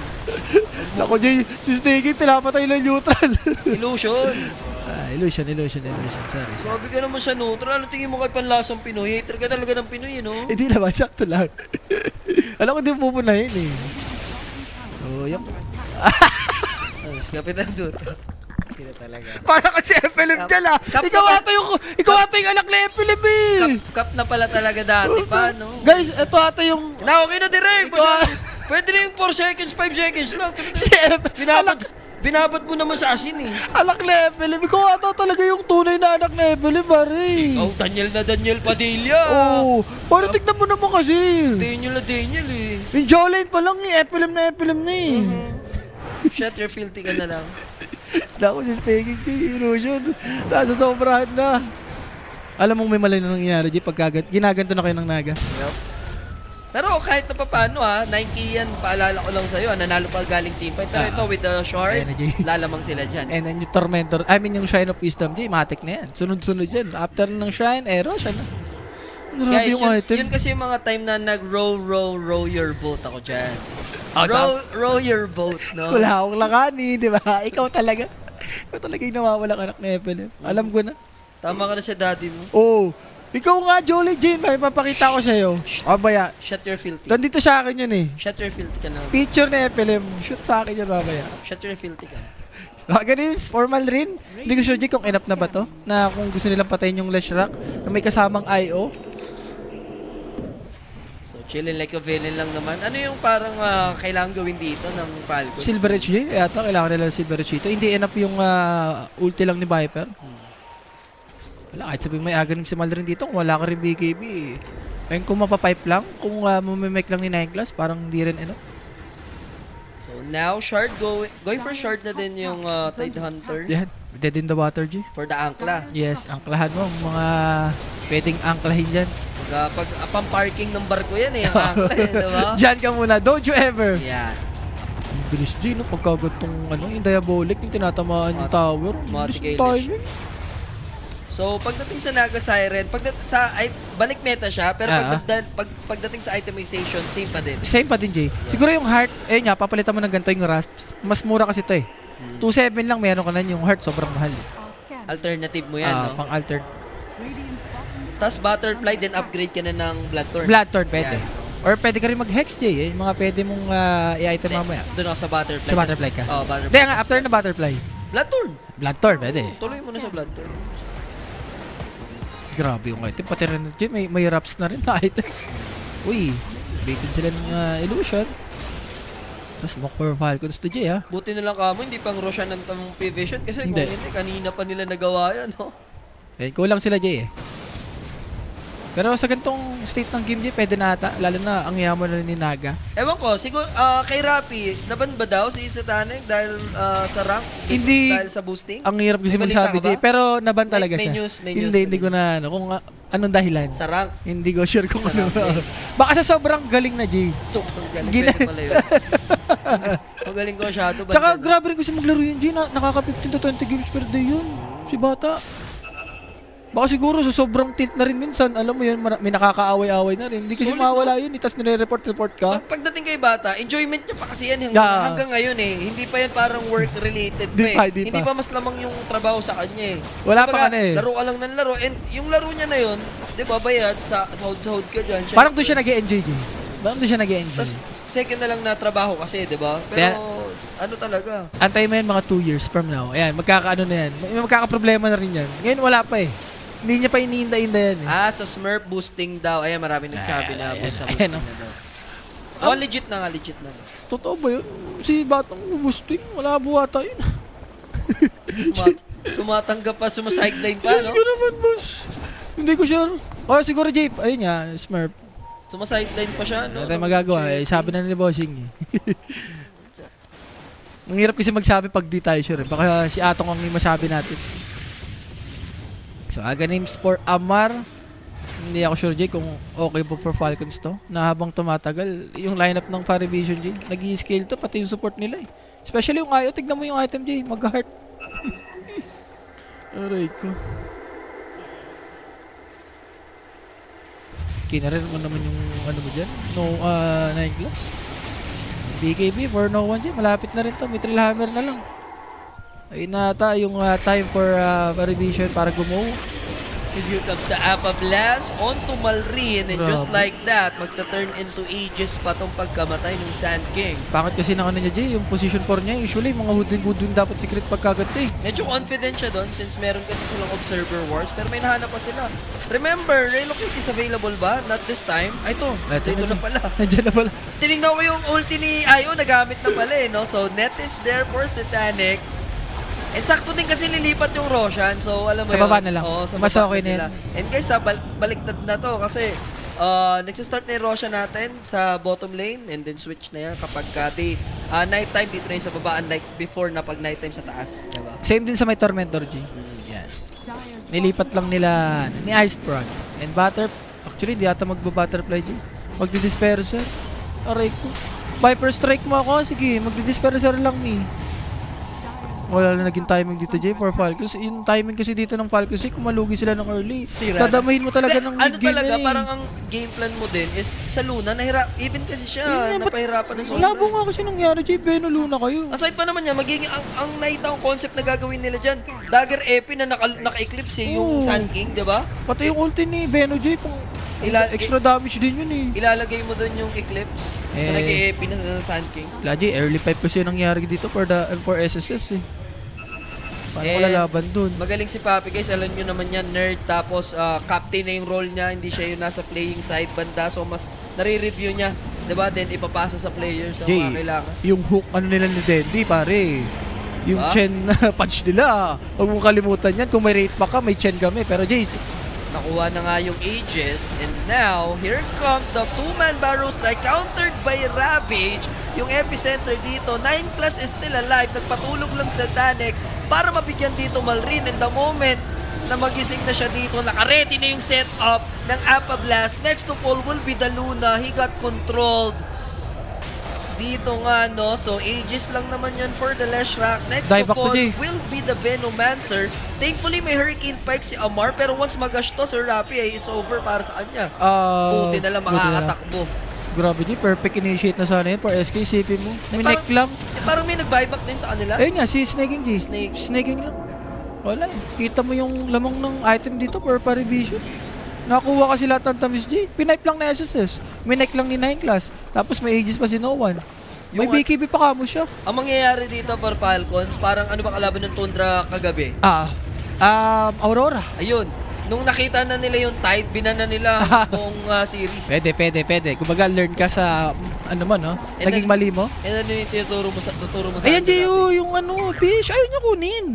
Ako, Jay, si Stinky, pinapatay lang neutral. Illusion. Illusion. Sorry. Sabi ka naman sa neutral. Ano tingin mo kay panlasang Pinoy? Hater ka talaga ng Pinoy, no? Hindi naman, sakto lang. Alam ko din pupunahin eh. So, yung... Si Kapitan Duto. Hindi talaga. Para kasi FLM dyan ah. Kap- Ikaw ata yung anak na FLM eh. Cup na pala talaga dati pa, no? Guys, ito ata yung... Na, okay na direct. Pwede na yung 4 seconds, 5 seconds lang. Chef, Binabat mo naman sa asin eh. anak na FLM. Ikaw ata talaga yung tunay na anak na FLM, pare. Oh, Daniel Padilla. Oo. Para tignan mo naman kasi. Daniel eh. Yung jawline pa lang eh. FLM na eh. Shut your filthy ka na lang. Naku, si Staking Illusion. Nasa sobrahan na. Alam mong may mali na nangyayari, G, pag ginaganto na kayo ng Naga. Yep. Pero kahit na paano 9K yan, paalala ko lang sa'yo, nanalo pa galing team fight. Pero ito with the shard, Energy. lalamang sila dyan. And then yung Tormentor, yung Shrine of Wisdom, G, matik na yan. Sunod-sunod yan. After ng Shrine, Arrow, siya na. Grabe Guys, yung item. yun kasi yung mga time na row your boat ako dyan. Oh, Row your boat, no? Wala akong lakani, di ba? Ikaw talaga yung nawawalang anak na FLM. Alam ko na. Tama ka na sa daddy mo. Oo. Ikaw nga, Jolly Jane, may papakita ko sa'yo. Abaya. Shut your filthy. Nandito sa akin yun eh. Shut your filthy ka na. Picture na FLM. Shoot sa akin yun, babaya. Shut your filthy ka. Games, formal rin. Hindi ko sure, Jake, kung enough na ba to? Na kung gusto nilang patayin yung Lash Rock na may kasamang IO. So, chillin like a villain lang naman. Ano yung parang kailangan gawin dito ng Falcon? Silver Edge, Jay. Yata, kailangan nila ng Silver Edge dito. Hindi enough yung ulti lang ni Viper. Wala, kahit sabihin may aganim si Malrin dito, kung wala ka rin BKB. Ayun, kung mapapipe lang, kung mamimake lang ni 9 class, parang hindi rin enough. So now, Shard going for Shard na din yung Tidehunter Yan. Dead in the water, G. for the Ankla. Yes, angklahan mo. Mga pwedeng angklahin dyan. Pag pang-parking ng barko yan eh, ang Ankla eh, diba? Diyan ka muna. Don't you ever. Yan. Ang bilis, G, no? Pagkagotong, yung diabolic, yung tinatamaan yung tower. Ang bilis ng Multi-Galish. timing. So, pagdating sa Naga Siren, balik meta siya, pero pagdating sa itemization, same pa din. Same pa din, Jay. Siguro yung heart, nga, papalitan mo ng ganito yung rasps. Mas mura kasi to eh. 2.7 lang meron ka na yung heart, sobrang mahal. Alternative mo yan, no? Pang altered. Tapos Butterfly, then upgrade ka na ng Bloodthorn. Bloodthorn, pwede. Yan. Or pwede ka rin mag-hex, Jay. Yung mga pwede mong i-item mamaya. Doon ako sa Butterfly. Sa Butterfly ka. Oh, Butterfly. Hindi nga, after na Butterfly. Bloodthorn. Bloodthorn, pwede. Tuloy mo na sa Bloodthorn. Grabe yung item. Pati rin, Jay, may wraps na rin na item. Uy, baited sila ng illusion. Tapos mock for Falcons to Jay, ha? Buti na lang kamo, hindi pang Roshan ng tamang P-Vision kasi Hindi. kung hindi, kanina pa nila nagawa yan, no? Eh, kulang sila, Jay, eh. Pero sa ganitong state ng game, Jay, pwede na ata. Lalo na ang yaman na rin ni Naga. Ewan ko, siguro, kay Rappi, naban ba daw si Satanic dahil sa rank? Hindi. Dahil sa boosting? Ang hirap kasi May balita magsabi, ka ba? Jay. Pero naban talaga May siya. news. Hindi ko na, kung anong dahilan. Sa rank. Hindi ko sure kung Sa ano. rank, Baka sa sobrang galing na, Jay. Super galing. Gina- Pwede pala yun. Magaling ko masyado. Tsaka grabe rin kasi maglaro yun, Jay. Nakaka 15 to 20 games per day yun. Si Bata. Baka siguro sa sobrang tilt na rin minsan, alam mo yun, may nakakaaway-away na rin. Hindi kasi Solid, mawala yun, itas nire-report ka. Pagdating kay Bata, enjoyment niya pa kasi yan Yeah. hanggang ngayon eh. Hindi pa yan parang work-related pa Di eh. pa, di Hindi pa. pa mas lamang yung trabaho sa kanya eh. Wala Kumbaga, pa ka na eh. Laro ka lang ng laro. And yung laro niya na yun, di ba, bayad sa sahod ka dyan. Parang doon siya nag-e-enjoy, Jay. Parang doon siya nag-e-enjoy. Tapos second na lang na trabaho kasi, di ba? Pero ano talaga? Antay mo yan mga 2 years from now. Ayan, magkakaano na yan. May magkakaproblema na rin yan. Ngayon wala pa eh. Hindi niya pa iniinda-inda yan eh. Sa Smurf boosting daw. Ayan, maraming nagsabi na boost na ayan, boosting oh. na daw. Legit na nga, legit na. Totoo ba yun? Si Batang boosting, wala buwata yun. Tumatanggap pa, sumasideline pa, Diyos no? ko naman, boss. Hindi ko sure. O siguro, Jay, ayun nga, Smurf. Sumasideline pa siya, no? Wala tayong magagawa eh. Sabi na ni Bossing eh. Ang hirap kasi magsabi pag di tayo sure eh. Baka si Atong ang may masabi natin. So, aga names for Amar. Hindi ako sure, Jay, kung okay po for Falcons to. Na habang tumatagal, yung lineup ng Parivision, Jay, nag-i-scale to, pati yung support nila eh. Especially yung Ayo, tignan mo yung item, Jay, mag-heart. Aray ko. Kinarir mo naman yung ano mo dyan? No, 9 glass. BKB for no one, Jay, malapit na rin to. May Hammer na lang. Ayun na ata yung time for Parivision para gumawa. And here comes the Appa Blast onto Malrin. And just Grabe. like that, magta-turn into Aegis pa tong pagkamatay ng Sand King. Bakit kasi na ano niya, Jay, yung position 4 niya, usually mga hudwin dapat secret pagkaganto eh. Medyo confident siya doon since meron kasi silang Observer Wars. Pero may nahanap pa sila. Remember, Relocate is available ba? Not this time. Ay, ito na pala. Nandiyan na pala. Tinignan ko yung ulti ni Ayo, nagamit na pala eh, no? So, net is there for Satanic. And sakto din kasi lilipat yung Roshan. So, alam mo Sa yun. baba na lang. Oo, sa Mas baba okay na sila. And guys, baliktad na to kasi nagsistart na yung Roshan natin sa bottom lane and then switch na yan kapag nighttime dito na yun sa baba unlike before na pag nighttime sa taas. Diba? Same din sa may Tormentor, Jay. Yan. Nilipat lang nila ni Iceprog. And actually, di ata magba-Butterfly, Jay. Magdi-Disperser. Aray ko. Viper Strike mo ako. Sige, magdi-Disperser lang, me. Wala na naging timing dito, Jay, for Falcons. Yung timing kasi dito ng Falcons, kung malugi sila ng early. Sira. Dadamahin mo talaga ng Ano mid-game talaga, yan eh. parang ang game plan mo din is sa Luna, even kasi siya, Yun nga, napahirapan ng Wala po nga kasi nangyari, Jay. Beno Luna kayo. Aside pa naman yan, magiging ang night ang concept na gagawin nila dyan. Dagger Epi na naka-eclipse yung Oo. Sand King, di ba? Pati yung ulti ni Beno, Jay, pang extra damage din yun eh. Ilalagay mo doon yung eclipse sa Eh. nag-Epi na Sand King. Wala, Jay, early 5 kasi yung nangyari dito for SSS eh. Paano ko And lalaban dun? Magaling si Papi guys, alam nyo naman yan, nerd, tapos captain na yung role niya, hindi siya yung nasa playing side banda, so mas nare-review niya, diba? Then ipapasa sa players, so Jay, kailangan. yung hook ano nila ni Dendi, pare. Yung Diba? Chen punch nila. Huwag mong kalimutan yan. Kung may rate pa ka, may Chen kami. Pero Jay, Nakuha na nga yung Aegis, and now, here comes the two-man barrow strike countered by Ravage. yung epicenter dito. 9 Class is still alive. Nagpatulog lang sa Danek para mabigyan dito Malrin. And the moment na magising na siya dito, naka-ready na yung setup ng Appa Blast. Next to fall will be the Luna. He got controlled. Dito nga, no? So, Aegis lang naman yan for the Leshrac. Next Dive to back to fall Jay. will be the Venomancer. Thankfully, may Hurricane Pike si Amar. Pero once magash to, Sir Rapi, ay is over para sa kanya. Buti na lang makakatakbo. Grabe, G. Perfect initiate na sana yun for SK. Isipin mo. Minek lang. Parang may nag-buyback din sa kanila. Ayun nga, si Snaking G. Snake. Snaking lang. Wala eh. Kita mo yung lamang ng item dito for revision. Nakuha kasi lahat ng tamis G. Pinipe lang na SSS. Minek lang ni 9 Class. Tapos may Aegis pa si No One. May Yung BKB pa kamo siya. Ang mangyayari dito for Falcons, parang ano ba kalaban ng Tundra kagabi? Aurora. Ayun. Nung nakita na nila yung Tide, binana nila buong series. Pwede. Kumbaga learn ka sa ano mo, no? And Naging then- mali mo. And ano yung tuturo mo sa Ayan, sa- Gio, yung ano, fish. Ayaw niya kunin.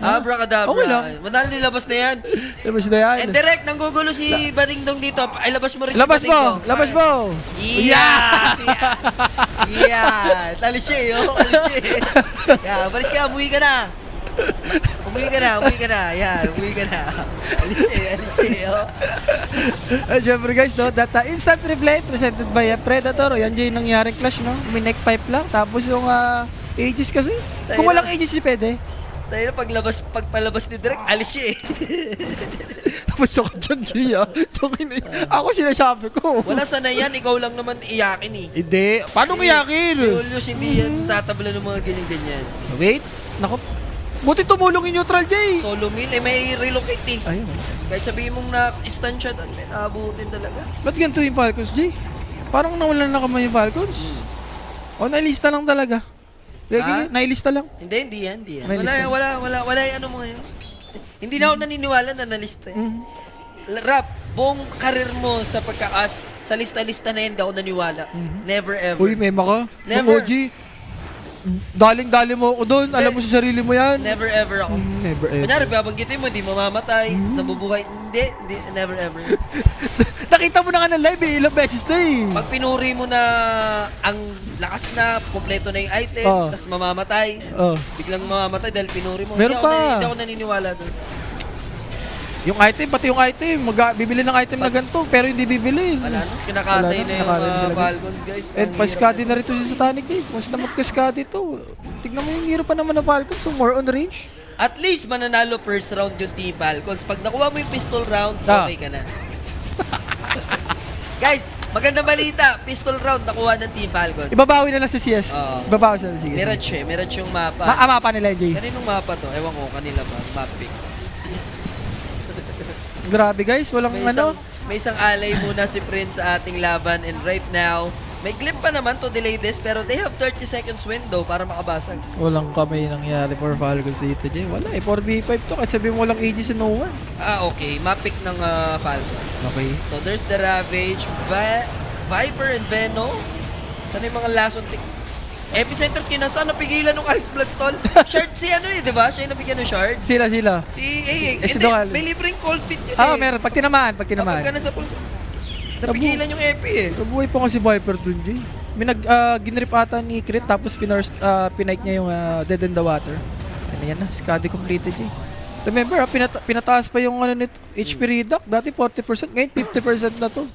Abracadabra. Okay lang. Madali nilabas na yan. Labas na yan. And direct, nanggugulo si Badingdong dito. Ay, labas mo rin Labas si mo! Badingdong. Labas mo! Yeah! Yeah! Talis siya eh, oh. Talis siya eh. Yeah, balis ka, umuwi ka na. Umuwi ka na. Yeah, umuwi ka na. Alis siya eh, oh. Siyempre guys, no, that instant replay presented by Predator. Yan dyan yung nangyaring clash, no? May neck pipe lang. Tapos yung Aegis kasi. Kung Tayo walang na. Aegis, pwede. Tayo na pagpalabas ni Direk, alis siya eh. Tapos ako dyan, Gia. Ako sinasabi ko. Wala sana yan, ikaw lang naman iyakin eh. Hindi. Paano Si mayakin? Julius, hindi yan tatabla ng mga ganyan-ganyan. Wait. Nako. Buti tumulong yung neutral, Jay. Solo meal, may relocate eh. Ayun. Kahit sabihin mong na-stun siya doon, may naabutin talaga. Ba't ganito yung Falcons, Jay? Parang nawalan na kamay yung Falcons. O, nailista lang talaga. Ha? Nailista lang. Hindi yan. May lista. Wala yung ano mo ngayon. Hindi na ako naniniwala na nalista. Rap, buong karir mo sa sa lista-lista na yan, hindi ako naniwala. Never ever. Uy, mema ka. Never. OG. Daling-dali mo ako doon. Alam mo sa sarili mo yan. Never ever ako. Never ever. Kunyari, babanggitin mo, hindi mamamatay, sa bubuhay. Hindi, never ever. Nakita mo na nga ng live eh. Ilang beses na eh. Pag pinuri mo na ang lakas na, kompleto na yung item, Oh. tapos mamamatay, Oh. biglang mamamatay dahil pinuri mo. Meron pa. Hindi ako naniniwala doon. Yung item, pati yung item. Bibili ng item na ganito, pero hindi bibili. Wala no? Kinakatay Wala na, na yung kinakatay sila, guys. Falcons, guys. And Ang paskadi hirap na rito si Satanic eh. Mas na magkaskadi to. Tignan mo yung hero pa naman ng Falcons. So more on range. At least mananalo first round yung Team Falcons. Pag nakuha mo yung pistol round, okay ka na. Guys, magandang balita. Pistol round nakuha ng Team Falcons. Ibabawi na lang sa CS. Oo. Ibabawi na lang sa CS. Mirage yung mapa. Mapa nila, Jay. Kaninong mapa to? Ewan ko, kanila ba? Map pick. Grabe guys, walang May isang alay muna si Prince sa ating laban and right now, may clip pa naman to delay this pero they have 30 seconds window para makabasag. Walang kamay nangyari for Falcons dito, Jay. Wala eh, 4v5 to. Kahit sabihin mo walang Aegis and no one. Okay. Map pick ng Falcons. Okay. So there's the Ravage, Viper and Veno. Sana yung mga last on tick. Epicenter kinasa, napigilan ng Ice Blast tol. Shard si ano eh, di ba? Siya yung nabigyan ng shard. Sila. Si si AA. Hindi, Dual. may libreng cold fit yun Meron. Pag tinamaan. Kapag ka na sa full. Napigilan yung Epi eh. Kabuhay pa kasi Viper dun, Jay. May ginrip ata ni Crit tapos pinike niya yung Dead in the Water. Ano yan na, Skadi completed, Jay. Remember, pinataas pa yung ano nito, HP reduct. Dati 40%, ngayon 50% na to.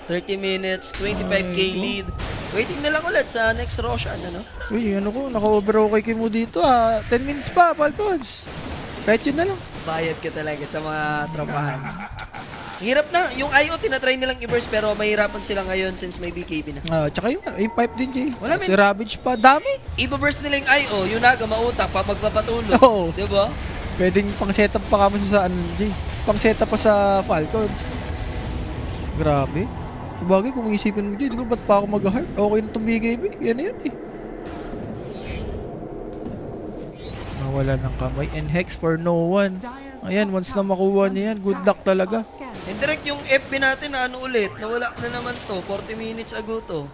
30 minutes, 25k lead. Waiting na lang ulit sa next Roshan, ano? Uy, ano ko, naka-over okay mo dito 10 minutes pa, Falcons. Kahit yun na lang. Bayad ka talaga sa mga tropahan. Hirap na. Yung IO, tinatry nilang i-burst pero mahirapan sila ngayon since may BKB na. Tsaka yung pipe din, Jay. Wala, Si Ravage pa, dami. I-burst nila yung IO, yung naga mautak pa magpapatulog. Oo. Di ba? Pwedeng pang setup pa kamo sa ano, Jay. Pang setup pa sa Falcons. Grabe. Bagay kung isipin mo, Jay, di ba ba't pa ako mag-heart? Okay na itong BKB. Yan na yan eh. Nawala ng kamay. And Hex for no one. Ayan, once na makuha niya yan, good luck talaga. And direct yung FB natin na ano ulit, nawala na naman to. 40 minutes ago to.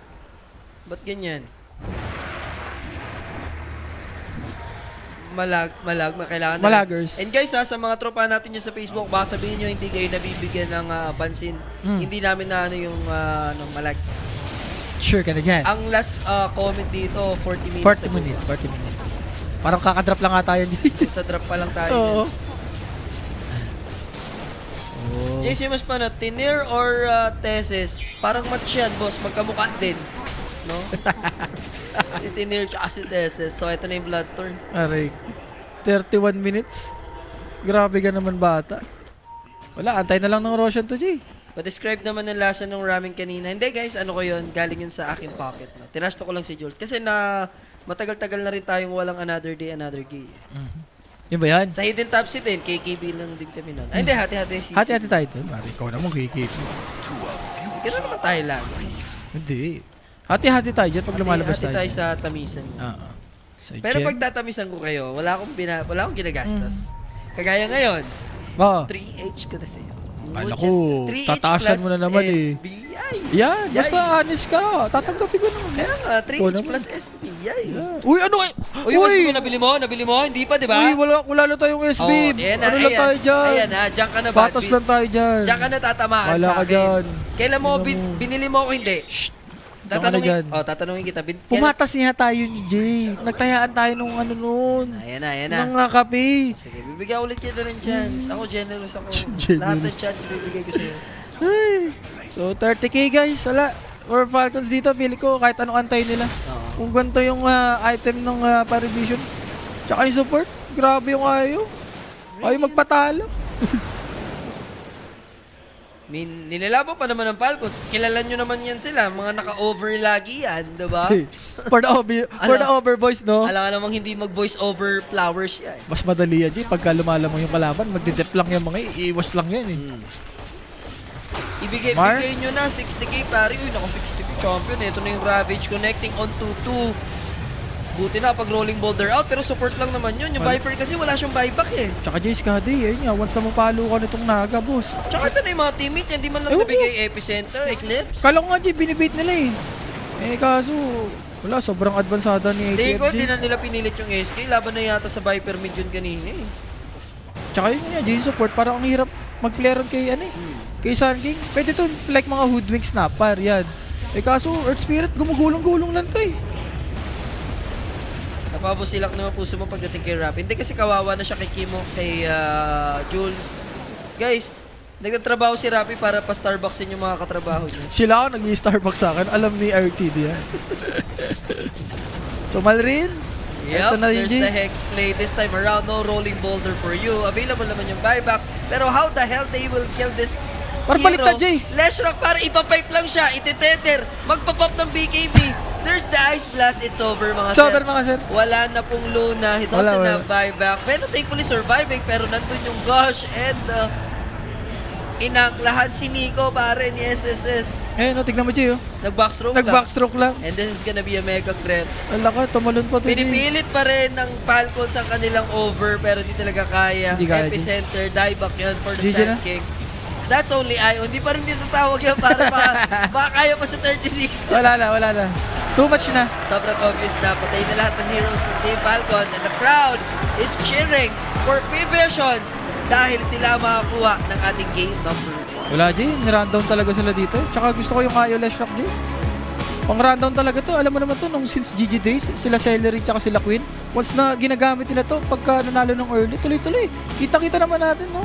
Ba't ganyan? Kailangan na. Malagers. And guys sa mga tropa natin nyo sa Facebook, baka sabihin nyo hindi kayo nabibigyan ng pansin. Hindi namin na ano yung malag. Sure ka na dyan. Ang last comment dito, 40 minutes 40 ago. minutes, 40 minutes. Parang kakadrop lang ata yan, Jay. Sa drop pa lang tayo. Oo. JC, mas pa na, Tinir or Teses? Parang match yan, boss. Magkamukha din. No? Si Tinir tsaka si Teses. So, ito na yung Bloodthorn. Aray ko. 31 minutes. Grabe ka naman bata. Wala, antay na lang ng Roshan to, Jay. Pa-describe naman ng lasa ng ramen kanina. Hindi guys, ano ko yun? Galing yun sa aking pocket. No? Tinasto ko lang si Jules. Kasi na matagal-tagal na rin tayong walang another day, another gay. Yun ba yan? Sa Hidden Top Seat din, KKB lang din kami nun. Ay, hindi, hati-hati si Hati-hati tayo to. Mari, ikaw naman kikip. Gano'n naman tayo lang. Hindi. Hati-hati tayo dyan pag lumalabas Hati tayo. tayo sa tamisan. Oo. Sa Pero gym. pag tatamisan ko kayo, wala akong ginagastos. Kagaya ngayon, Oo. 3H ko na sa'yo. Kala Which ko, is 3H tataasan plus mo na naman eh. SBI. Yan, Yay! basta honest ka. Tatanggapin ko naman. Kaya nga, 3H Ikaw naman. plus SBI. Uy, ano eh? Uy, mas ko nabili mo? Nabili mo? Hindi pa, di ba? Uy, wala na tayong SB. ayan na, Ano lang tayo dyan? Ayan na, diyan ka na, bad Batas beats. lang tayo dyan. Diyan ka na tatamaan Wala sa ka akin. dyan. Kailan mo, Tingnan mo. binili mo ako hindi? Shh. Diyan ka na dyan. Tatanungin kita. Pumatas niya tayo ni Jay. Nagtayaan tayo nung ano nun. Ayan na. Nang kape. Sige, bibigyan ulit kita ng chance. Ako, generous ako. Generous. Lahat ng chance bibigay ko sa'yo. Ay. So, 30k guys. Wala. Or Falcons dito, pili ko kahit anong antay nila. Oo. Kung ganito yung item ng Parivision. Tsaka yung support. Grabe yung ayaw. Ayaw magpatalo. Nilalaban pa naman ng Falcons. Kilala nyo naman yan sila. Mga naka-over lagi yan, diba? for the over boys, no? Alam ka namang hindi mag-voice over flowers yan. Mas madali yan, Jay. Pagka lumalamang yung kalaban, magdidep lang yung mga iiwas lang yan, eh. Ibigay nyo na 60k pare. Uy, naku 60k champion. Ito na yung Ravage connecting on 2-2. Buti na pag rolling boulder out. Pero support lang naman yun. Yung Viper kasi wala siyang buyback eh. Tsaka Jay, Skadi, ayun nga, once na mapalo ka nitong Naga, boss. Tsaka saan yung mga teammate niya? Di man lang Ewan nabigay Epicenter, Eclipse. Kala ko nga, Jay, binibait nila eh. Kaso, wala, sobrang advansada ni Hindi ko, ATF, di Jay. na nila pinilit yung SK. Laban na yata sa Viper mid yun kanina eh. Tsaka yun nga, Jay, support, parang ang hirap mag-play ron kay, kay Sun King. Pwede to, like mga hoodwink snapper, yan. Kaso, Earth Spirit, gumugulong-gulong lang to eh. Napabusilak naman puso mo pagdating kay Rap. Hindi kasi kawawa na siya kay Kimo, kay Jules. Guys, nagtatrabaho si Rapi para pa-Starbucksin yung mga katrabaho niya. Sila ako nag-i-Starbucks sa akin, alam ni RTD yan. So, Malrin, ito Yep, na rin, there's Jay. the Hex play. This time around, no rolling boulder for you. Available naman yung buyback. Pero how the hell they will kill this Parang baliktad, Jay. Leshrock, para ipapipe lang siya. Ititether. Magpapop ng BKB. There's the Ice Blast. It's over, mga It's sir. over, mga sir. Wala na pong Luna. He doesn't Wala. have buyback. Pero thankfully surviving. Pero nandun yung Gosh and inaklahan si Nico, pare, ni SSS. No, tignan mo, Jay, oh. Nag-backstroke lang. Nag-backstroke lang. And this is gonna be a mega creps. Ang laka, tumalon pa to, Jay. Pinipilit pa rin ng Falcons ang kanilang over pero di talaga kaya. Hindi kaya, Epicenter, dieback yan for the GG Sand na. King. That's only Ion. Hindi pa rin tinatawag yan para baka kaya pa sa 36. Wala na. Too much na. Sobrang obvious na. Patay na lahat ng heroes ng Team Falcons and the crowd is cheering for P-Visions dahil sila makakuha ng ating game number 1. Wala, Jay. Ni-rundown talaga sila dito. Tsaka gusto ko yung Ayo Leshrock, Jay. Pang rundown talaga to. Alam mo naman to, nung since GG days, sila Celery tsaka sila Queen. Once na ginagamit nila to, pagka nanalo ng early, tuloy-tuloy. Kita-kita naman natin, no?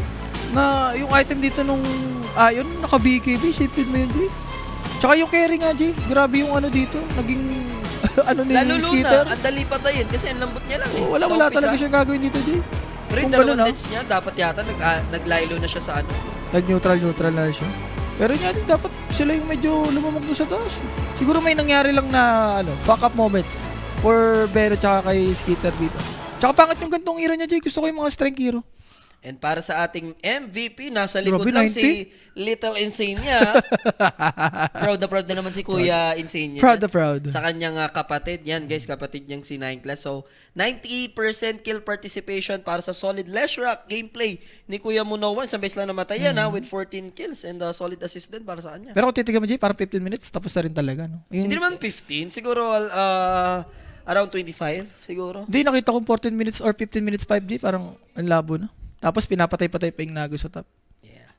Na yung item dito nung Ayon, naka-BKB. Shipin mo yun, Jay. Tsaka yung carry nga, Jay. Grabe yung ano dito. Naging, ano ni Lalo Skitter. Luna, ang dali patayin kasi ang lambot niya lang eh. Wala Sa umpisa. talaga siya gagawin dito, Jay. Pero yung Kung ganun, dalawang nets niya, dapat yata nag-lilo na siya sa ano. Nag-neutral na siya. Pero nga din, dapat sila yung medyo lumamog doon sa taas. Siguro may nangyari lang na fuck up moments for Bero tsaka kay Skitter dito. Tsaka pangit yung gantong hero niya, Jay. Gusto ko yung mga strength hero. And para sa ating MVP, nasa likod Grabe, lang 90? si Little Insania. Proud na naman si Kuya Insania. Proud. Sa kanyang kapatid. Yan guys, kapatid niyang si 9 Class. So, 90% kill participation para sa solid Leshrock gameplay ni Kuya Munowan. Isang beses lang namatay yan with 14 kills and solid assist din para sa kanya. Pero kung titignan mo, Jay, parang 15 minutes, tapos na rin talaga, no? Hindi naman 15. Siguro around 25 siguro. Hindi, nakita ko 14 minutes or 15 minutes 5G, parang ang labo na. Tapos pinapatay-patay pa yung Nago sa top. Yeah.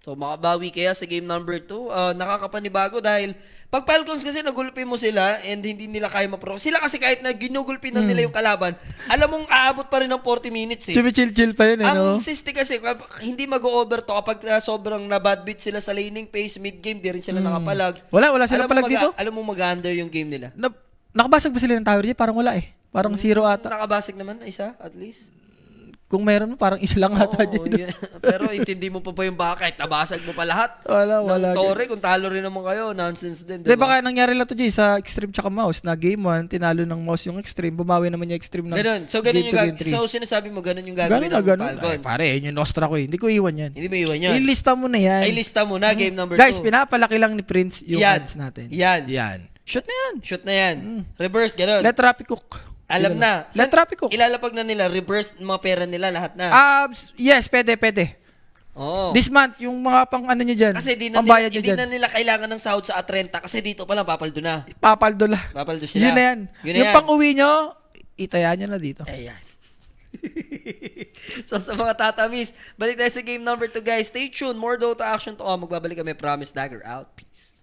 So makabawi kaya sa game number 2. Nakakapanibago dahil pag Falcons kasi nagulpi mo sila and hindi nila kaya mapro. Sila kasi kahit na ginugulpi na nila yung kalaban, alam mong aabot pa rin ng 40 minutes eh. Chill pa yun, Ang no? Sisti kasi, hindi mag-over to kapag sobrang na-bad beat sila sa laning pace, mid-game, di rin sila nakapalag. Wala sila palag dito. Alam mo mag-under yung game nila. Nakabasag ba sila ng tower dyan? Parang wala eh. Parang zero ata. Nakabasag naman, isa at least. Kung meron, parang isa lang ata Oo, dyan. Pero intindi mo pa ba yung bakit? Nabasag mo pa lahat. Wala. Ng Torre, kung talo rin naman kayo, nonsense din. Di ba kaya nangyari lang to Jay sa Extreme tsaka Mouse na game 1, tinalo ng Mouse yung Extreme, bumawi naman yung Extreme ng Ganun. So, ganun yung game 2, game 3. So, sinasabi mo, ganun yung gagawin ng Ganun. Falcons. Ay, pare, yun yung Nostra ko eh. Hindi ko iwan yan. Hindi mo iwan yan. Ilista mo na yan. Ay, lista mo na, game number 2. Guys, pinapalaki lang ni Prince yung Yan. ads natin. Yan. Shoot na yan. Shoot na yan. Reverse, ganun. Let traffic cook. Alam na. Let traffic cook. Ilalapag na nila, reverse mga pera nila, lahat na. Yes, pwede. Oo. This month, yung mga pang ano nyo dyan. Kasi di na, pambayad nila, nyo hindi dyan. na nila kailangan ng sahod sa Atrenta kasi dito pa lang papaldo na. Papaldo lang. Papaldo sila. Yun na yan. Yun na Yung yan. pang uwi nyo, itaya nyo na dito. Ayan. So sa mga tatamis, balik tayo sa game number 2 guys. Stay tuned. More Dota action to. Magbabalik kami. Promise. Dagger out. Peace.